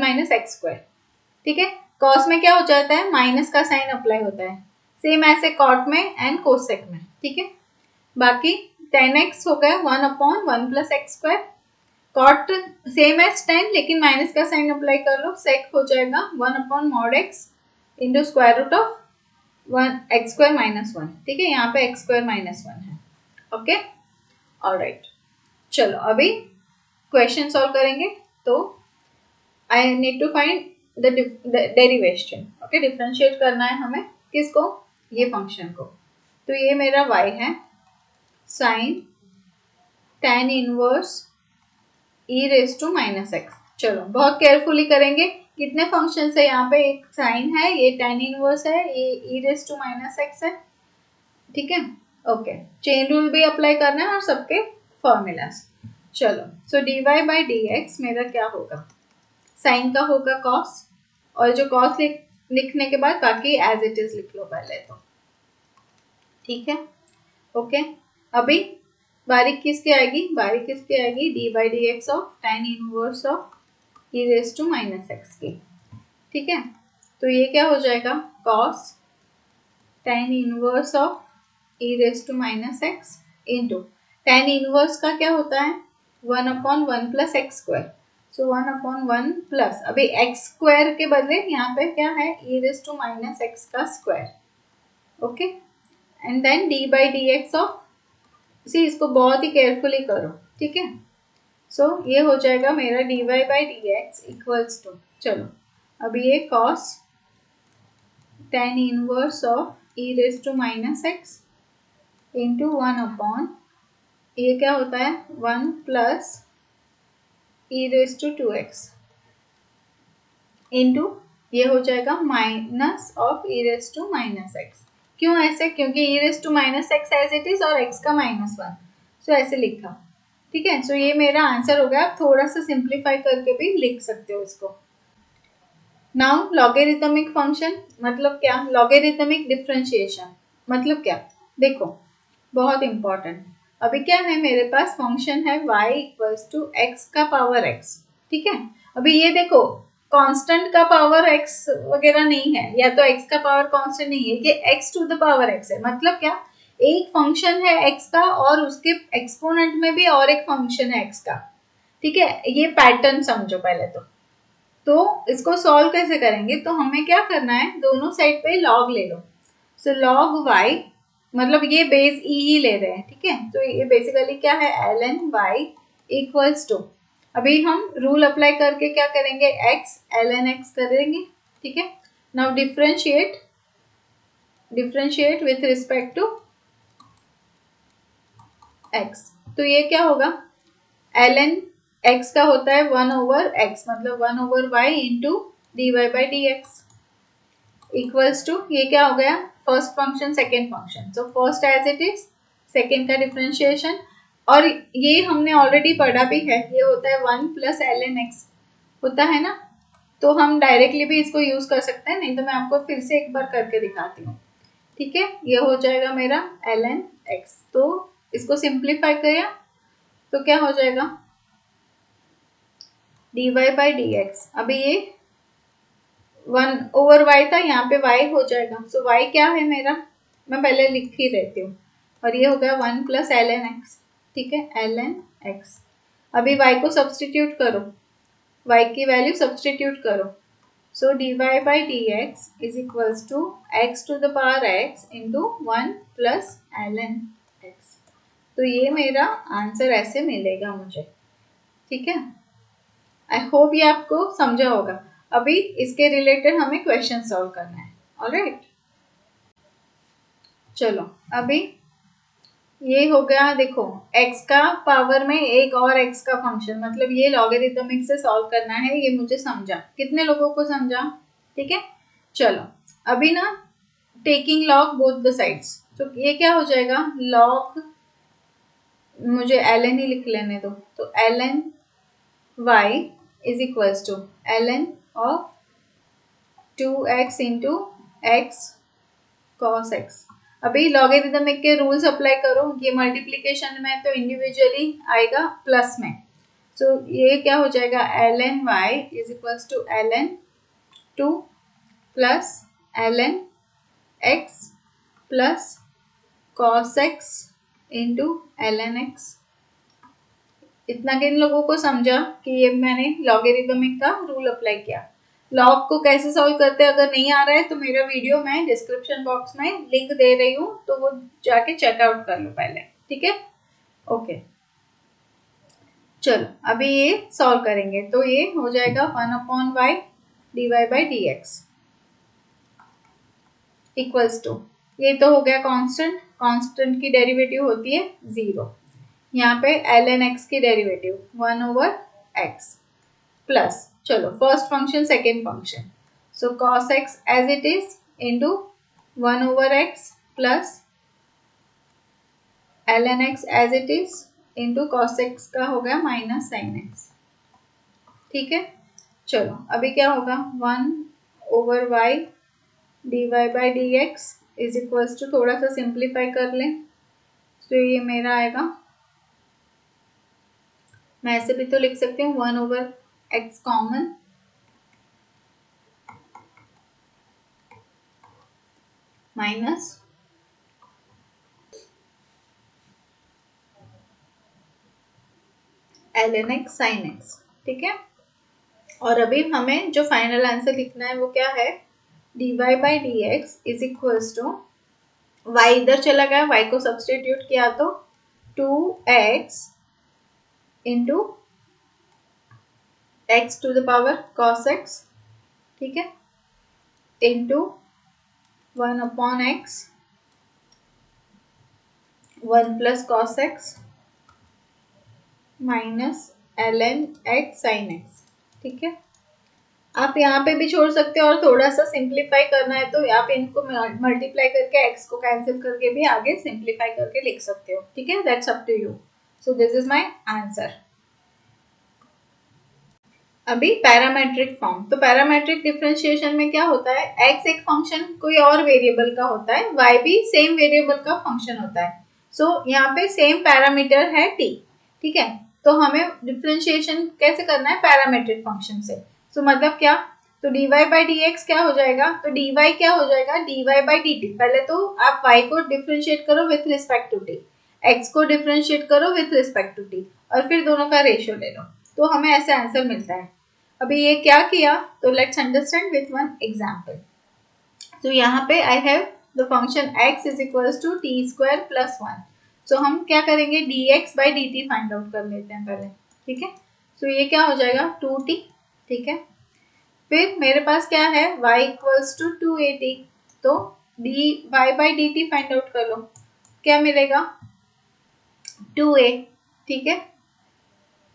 माइनस x², ठीक है। कॉस में क्या हो जाता है, माइनस का साइन अप्लाई होता है, सेम ऐसे कॉट में एंड कोसेक में, ठीक है। बाकी 10x हो गया 1/1 plus x², cot same as 10 लेकिन माइनस का साइन अप्लाई कर लो, सेक हो जाएगा 1/mod x into square root of 1x² minus 1, ठीक है, यहाँ पे x² माइनस 1 है, ओके। ऑलराइट, चलो अभी क्वेश्चन सॉल्व करेंगे। तो I need to find the derivation. Okay, differentiate करना है हमें किसको, ये फंक्शन को। तो ये मेरा y है sine tan inverse e raise to minus x. चलो बहुत केयरफुली करेंगे, कितने फंक्शन है यहाँ पे, एक साइन है, ये tan इनवर्स है, ये e raise to minus x है, ठीक है। ओके, चेन रूल भी अप्लाई करना है और सबके फॉर्मूलाज। चलो, so dy by d x मेरा क्या होगा, साइन का होगा कॉस, और जो कॉस लिखने के बाद बाकी एज इट इज लिख लो पहले तो, ठीक है। ओके, अभी बारीक किसकी आएगी, बारीक किसकी आएगी, d by d x of tan inverse of e raise to minus x की, ठीक है। तो ये क्या हो जाएगा, cos tan inverse of e raise to minus x into tan inverse का क्या होता है 1/1 plus x square, so 1/1 plus, अभी एक्स स्क्वायर के बदले यहाँ पे क्या है e raise to minus x का square, okay, and then d by d x of, सी इसको बहुत ही केयरफुली करो, ठीक है। सो ये हो जाएगा मेरा d y by d x equals to, चलो अभी ये cos tan inverse of e raise to minus x into 1/, ये क्या होता है 1 plus e raise to 2x into ये हो जाएगा minus of e raise to minus x. क्यों ऐसे, क्योंकि e raise to minus x as it is और x का -1, सो ऐसे लिखा, ठीक है। सो ये मेरा आंसर हो गया, आप थोड़ा सा सिंप्लीफाई करके भी लिख सकते हो इसको। नाउ लॉगरिथमिक फंक्शन मतलब क्या, लॉगरिथमिक डिफरेंशिएशन मतलब क्या, देखो बहुत इंपॉर्टेंट। अभी क्या है मेरे पास फंक्शन है y इक्वल्स टू x का पावर x, ठीक है। अभी ये देखो कांस्टेंट का पावर x वगैरह नहीं है, या तो x का पावर कांस्टेंट नहीं है, ये x to the power x है। मतलब क्या, एक फंक्शन है x का और उसके एक्सपोनेंट में भी और एक फंक्शन है x का, ठीक है। ये पैटर्न समझो पहले तो इसको सॉल्व कैसे करेंगे, तो हमें क्या करना है, दोनों साइड पे लॉग ले लो। सो लॉग y मतलब ये बेस e ही ले रहे हैं, ठीक है। तो ये बेसिकली क्या है ln y इक्वल्स टू, अभी हम रूल अप्लाई करके क्या करेंगे, x ln x करेंगे, ठीक है। Now differentiate with respect to x, तो ये क्या होगा, ln x का होता है 1/x मतलब 1/y into d y by d x equals to, ये क्या हो गया, first function second function, so first as it is, second का डिफरेंशिएशन, और ये हमने ऑलरेडी पढ़ा भी है, ये होता है 1 प्लस ln x होता है ना, तो हम डायरेक्टली भी इसको यूज कर सकते हैं, नहीं तो मैं आपको फिर से एक बार करके दिखाती हूँ, ठीक है। ये हो जाएगा मेरा ln x, तो इसको सिंप्लीफाई करें तो क्या हो जाएगा dy बाई डी एक्स, अभी ये 1/y था, यहाँ पे y हो जाएगा, सो y क्या है मेरा, मैं पहले लिख ही रहती हूँ, और ये हो गया 1 प्लस ln x, ठीक है, ln x। अभी y को सब्सटीट्यूट करो, y की वैल्यू सब्सटीट्यूट करो, so dy by d x is equals to x to the power x into 1 plus ln x। तो ये मेरा आंसर ऐसे मिलेगा मुझे, ठीक है। आई होप ये आपको समझा होगा। अभी इसके रिलेटेड हमें क्वेश्चन सॉल्व करना है, ऑलराइट। चलो अभी ये हो गया, देखो x का पावर में एक और x का फंक्शन, मतलब ये लॉगरिथमिक से सॉल्व करना है, ये मुझे समझा, कितने लोगों को समझा, ठीक है। चलो अभी ना taking log both the sides, तो ये क्या हो जाएगा, लॉग, मुझे ln ही लिख लेने दो, तो ln y is equals to ln of 2x into x cos x। अभी लॉगरिथमिक के रूल्स अप्लाई करो, ये मल्टीप्लिकेशन में तो इंडिविजुअली आएगा प्लस में, सो ये क्या हो जाएगा ln y is equals to ln 2 plus ln x plus cos x into ln x। इतना किन लोगों को समझा कि ये मैंने लॉगरिथमिक का रूल अप्लाई किया। लॉग को कैसे सॉल्व करते हैं अगर नहीं आ रहा है तो मेरा वीडियो मैं डिस्क्रिप्शन बॉक्स में लिंक दे रही हूँ, तो वो जाके चेकआउट कर लो पहले, ठीक है। ओके चलो अभी ये सॉल्व करेंगे, तो ये हो जाएगा 1/y dy by d x equals to, ये तो हो गया कांस्टेंट, कांस्टेंट की डेरिवेटिव होती है 0, यहाँ पे ln x की डेरिवेटिव 1 ओवर x प्लस, चलो first function second function, so cos x as it is into 1 over x plus ln x as it is into cos x का हो गया माइनस साइन x, ठीक है। चलो अभी क्या होगा, 1 over y dy by d x is equals to, थोड़ा सा सिंप्लीफाई कर लें तो ये मेरा आएगा, मैं ऐसे भी तो लिख सकती हूँ 1 over x common minus ln x sin x, ठीक है। और अभी हमें जो फाइनल आंसर लिखना है वो क्या है, dy by d x is equals to, y इधर चला गया, y को सब्सटीट्यूट किया तो 2x into x to the power cos x, ठीक है, into 1 upon x 1 plus cos x minus ln x sin x, ठीक है। आप यहाँ पे भी छोड़ सकते हो और थोड़ा सा सिंप्लीफाई करना है तो आप इनको मल्टीप्लाई करके x को कैंसिल करके भी आगे सिंप्लीफाई करके लिख सकते हो, ठीक है। That's up to you. So this is my answer. अभी पैरामेट्रिक फॉर्म, तो पैरामेट्रिक डिफरेंशिएशन में क्या होता है, x एक फंक्शन कोई और वेरिएबल का होता है, y भी सेम वेरिएबल का फंक्शन होता है। सो यहाँ पे सेम पैरामीटर है t, ठीक है। तो हमें डिफरेंशिएशन कैसे करना है, पैरामेट्रिक फंक्शन से। सो मतलब क्या, तो dy बाई डी एक्स क्या हो जाएगा, तो dy क्या हो जाएगा, dy बाई डी टी। पहले तो आप y को डिफरेंशिएट करो with respect to t, x को डिफरेंशिएट करो विथ रिस्पेक्ट टू t, और फिर दोनों का रेशियो ले लो, तो हमें ऐसे आंसर मिलता है। अभी ये क्या किया, तो let's understand with one example. तो यहाँ पे I have the function x is equals to t square plus 1। सो हम क्या करेंगे, dx by d t find out कर लेते हैं पहले, ठीक है। सो ये क्या हो जाएगा 2t, ठीक है। फिर मेरे पास क्या है, y इक्वल्स टू 2at, तो dy by d t find out कर लो, क्या मिलेगा 2a, ठीक है,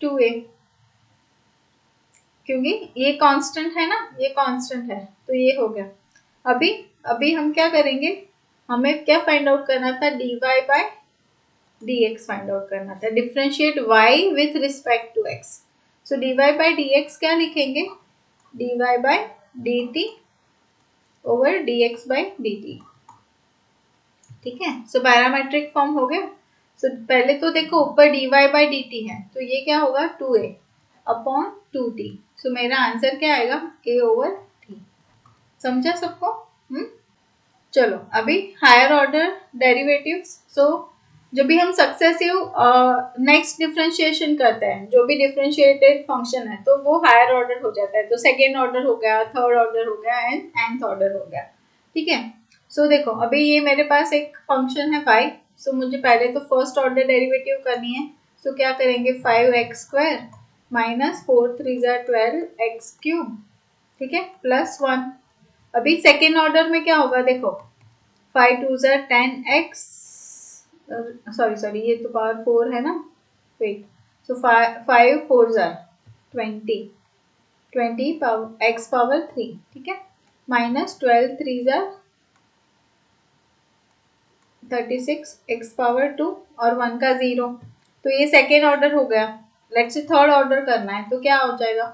2a, क्योंकि ये कांस्टेंट है ना, ये कांस्टेंट है तो ये हो गया। अभी अभी हम क्या करेंगे, हमें क्या फाइंड आउट करना था, dy by d x find out करना था, differentiate y with respect to x। So dy by d x क्या लिखेंगे, dy by d t over dx by d t, ठीक है। सो पैरामेट्रिक फॉर्म हो गया। सो पहले तो देखो ऊपर dy बाई डी टी है, तो ये क्या होगा 2a अपॉन 2t। सो मेरा आंसर क्या आएगा, a ओवर t। समझा सबको? चलो अभी हायर ऑर्डर डेरिवेटिव्स। सो जब भी हम सक्सेसिव नेक्स्ट डिफरेंशिएशन करते हैं, जो भी डिफरेंशिएटेड फंक्शन है, तो वो हायर ऑर्डर हो जाता है। तो सेकेंड ऑर्डर हो गया, थर्ड ऑर्डर हो गया एंड nth ऑर्डर हो गया, ठीक है। सो देखो अभी ये मेरे पास एक फंक्शन है 5। सो मुझे पहले तो फर्स्ट ऑर्डर डेरिवेटिव करनी है। सो क्या करेंगे, 5x² माइनस 4 3 12 x क्यूब, ठीक है, प्लस 1। अभी सेकेंड ऑर्डर में क्या होगा, देखो 5 2 10x, सॉरी ये तो पावर 4 है ना, वेट। सो 5 4 20 20 पावर x पावर 3, ठीक है, माइनस 12 3 36 x पावर 2 और 1 का 0। तो ये सेकेंड ऑर्डर हो गया। लेट्स से थर्ड ऑर्डर करना है, तो क्या हो जाएगा,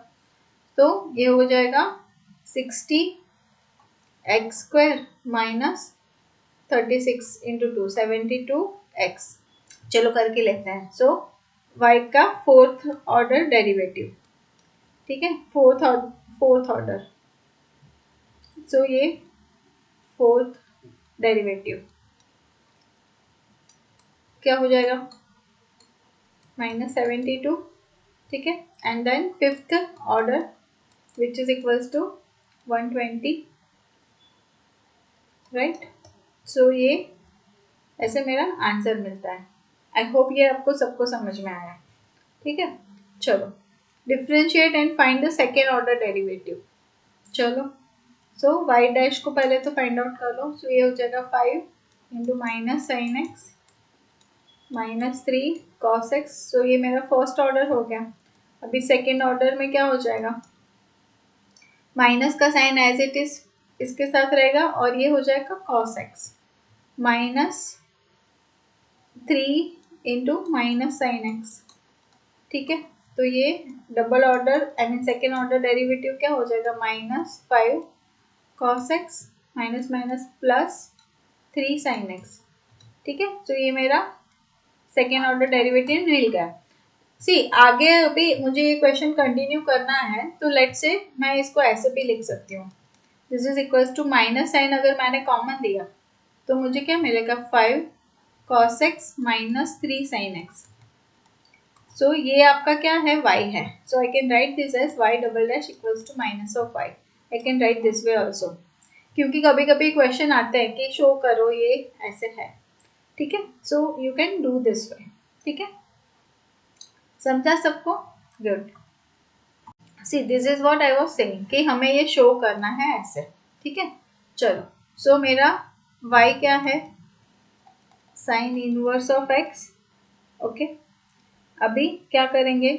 तो ये हो जाएगा 60 x² माइनस 36 इंटू 2 72x। चलो करके लेते हैं। सो y का फोर्थ ऑर्डर डेरिवेटिव, ठीक है, फोर्थ ऑर्डर। सो ये फोर्थ डेरिवेटिव क्या हो जाएगा, -72, ठीक है, and then fifth order which is equals to 120, right. So ये ऐसे मेरा आंसर मिलता है। आई होप ये आपको सबको समझ में आया, ठीक है। चलो differentiate and find the second order derivative. चलो, सो वाई डैश को पहले तो फाइंड आउट कर लो। सो ये हो जाएगा 5 into minus sine x minus 3 cos x. So ये मेरा फर्स्ट ऑर्डर हो गया। अभी सेकेंड ऑर्डर में क्या हो जाएगा, माइनस का साइन एज इट इज इसके साथ रहेगा और ये हो जाएगा cos x minus 3 into minus sine x. ठीक है, तो ये double order I mean second order derivative क्या हो जाएगा, minus 5 cos x minus minus plus 3 sine x. ठीक है, तो ये मेरा सेकेंड ऑर्डर डेरिवेटिव मिल गया। सी आगे अभी मुझे ये क्वेश्चन कंटिन्यू करना है, तो लेट से मैं इसको ऐसे भी लिख सकती हूँ, this is equals to minus sine अगर मैंने कॉमन दिया तो मुझे क्या मिलेगा, 5 cos x minus 3 sine x. So ये आपका क्या है, y है। सो I can write this as y double dash equals to minus of y। I can write this way also, क्योंकि कभी कभी क्वेश्चन आते हैं कि शो करो ये ऐसे है। ठीक है, so you can do this way. ठीक है, समझा सबको, good. See this is what I was saying कि हमें ये शो करना है ऐसे। ठीक है, चलो, सो मेरा y क्या है, sign inverse of x। Okay, अभी क्या करेंगे,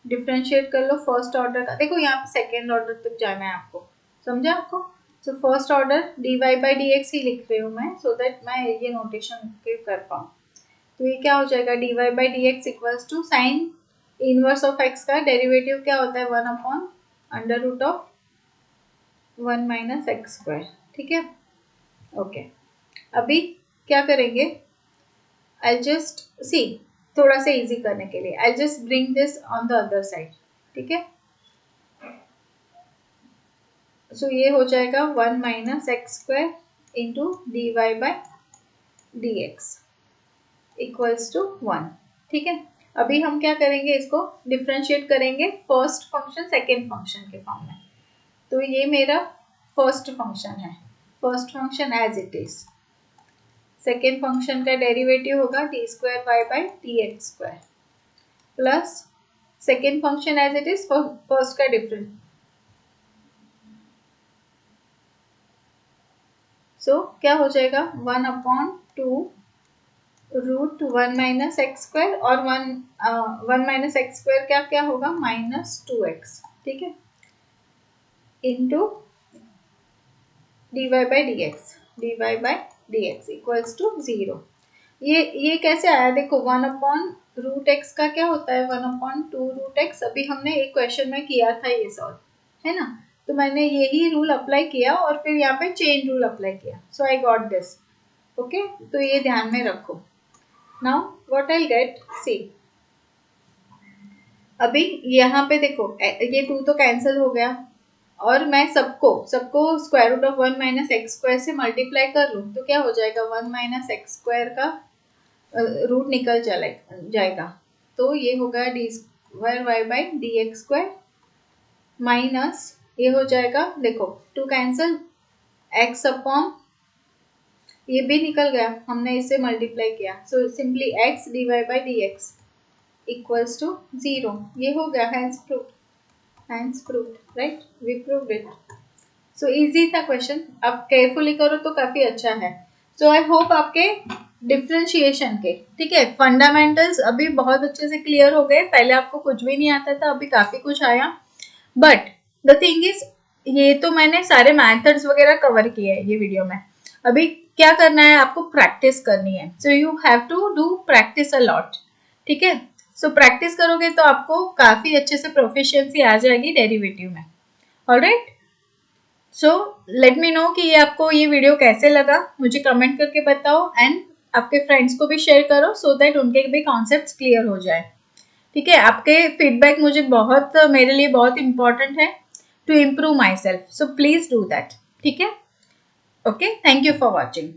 डिफ्रेंशिएट कर लो फर्स्ट ऑर्डर का। देखो यहाँ पे सेकेंड ऑर्डर तक जाना है आपको, समझा आपको। So first order d y by d x ही लिख रही हूँ मैं, सो दैट मैं ये नोटेशन कर पाऊँ। तो ये क्या हो जाएगा, d y by d x equals to sine inverse of x का डेरिवेटिव क्या होता है, 1 upon under root of 1 minus x square. ठीक है, ओके। अभी क्या करेंगे, आई जस्ट सी थोड़ा सा इजी करने के लिए I just bring this on the other side. ठीक है, सो ये हो जाएगा 1 minus x square into d y by d x equals to 1। ठीक है, अभी हम क्या करेंगे, इसको डिफ्रेंशिएट करेंगे फर्स्ट फंक्शन सेकेंड फंक्शन के फॉर्म में। तो ये मेरा फर्स्ट फंक्शन है, first function as it is. Second function का डेरिवेटिव होगा d square y by d x square plus second function as it is first का डिफरेंस। सो क्या हो जाएगा, 1 upon 2 root 1 minus x square और 1 minus x square क्या क्या होगा, माइनस 2x। ठीक है, into d y by d x equals to 0। ये कैसे आया, देखो 1 अपॉन रूट एक्स का क्या होता है, 1 अपॉन 2 रूट एक्स। अभी हमने एक क्वेश्चन में किया था ये सॉल्व, है ना। तो मैंने यही रूल अप्लाई किया और फिर यहाँ पे चेन रूल अप्लाई किया, सो आई गॉट दिस। ओके, तो ये ध्यान में रखो। नाउ व्हाट आई गेट, सी अभी यहाँ पे देखो ये 2 तो कैंसिल हो गया और मैं सबको square root of 1 minus x square से मल्टीप्लाई कर लूँ तो क्या हो जाएगा, 1 माइनस एक्स स्क्वायर का रूट निकल जाएगा। तो ये होगा d square y by d x square minus ये हो जाएगा, देखो 2 कैंसिल, एक्स अपॉन ये भी निकल गया, हमने इसे मल्टीप्लाई किया। So simply x d y by d x equals to 0। ये हो गया, hence proved, right, we proved it. So easy था क्वेश्चन, अब केयरफुली करो तो काफी अच्छा है। सो आई होप आपके डिफ्रेंशिएशन के, ठीक है, फंडामेंटल्स अभी बहुत अच्छे से क्लियर हो गए। पहले आपको कुछ भी नहीं आता था, अभी काफी कुछ आया। बट द थिंग इज, ये तो मैंने सारे मैथड्स वगैरह कवर किए हैं ये वीडियो में। अभी क्या करना है, आपको प्रैक्टिस करनी है। So you have to do practice a lot. ठीक है, सो प्रैक्टिस करोगे तो आपको काफी अच्छे से प्रोफिशिएंसी आ जाएगी डेरिवेटिव में। Alright, so let me know कि ये आपको ये वीडियो कैसे लगा, मुझे कमेंट करके बताओ एंड आपके फ्रेंड्स को भी शेयर करो सो दैट उनके भी कॉन्सेप्ट्स क्लियर हो जाए। ठीक है, आपके फीडबैक मुझे मेरे लिए बहुत इंपॉर्टेंट है to improve myself, so please do that. ठीक है, okay, thank you for watching.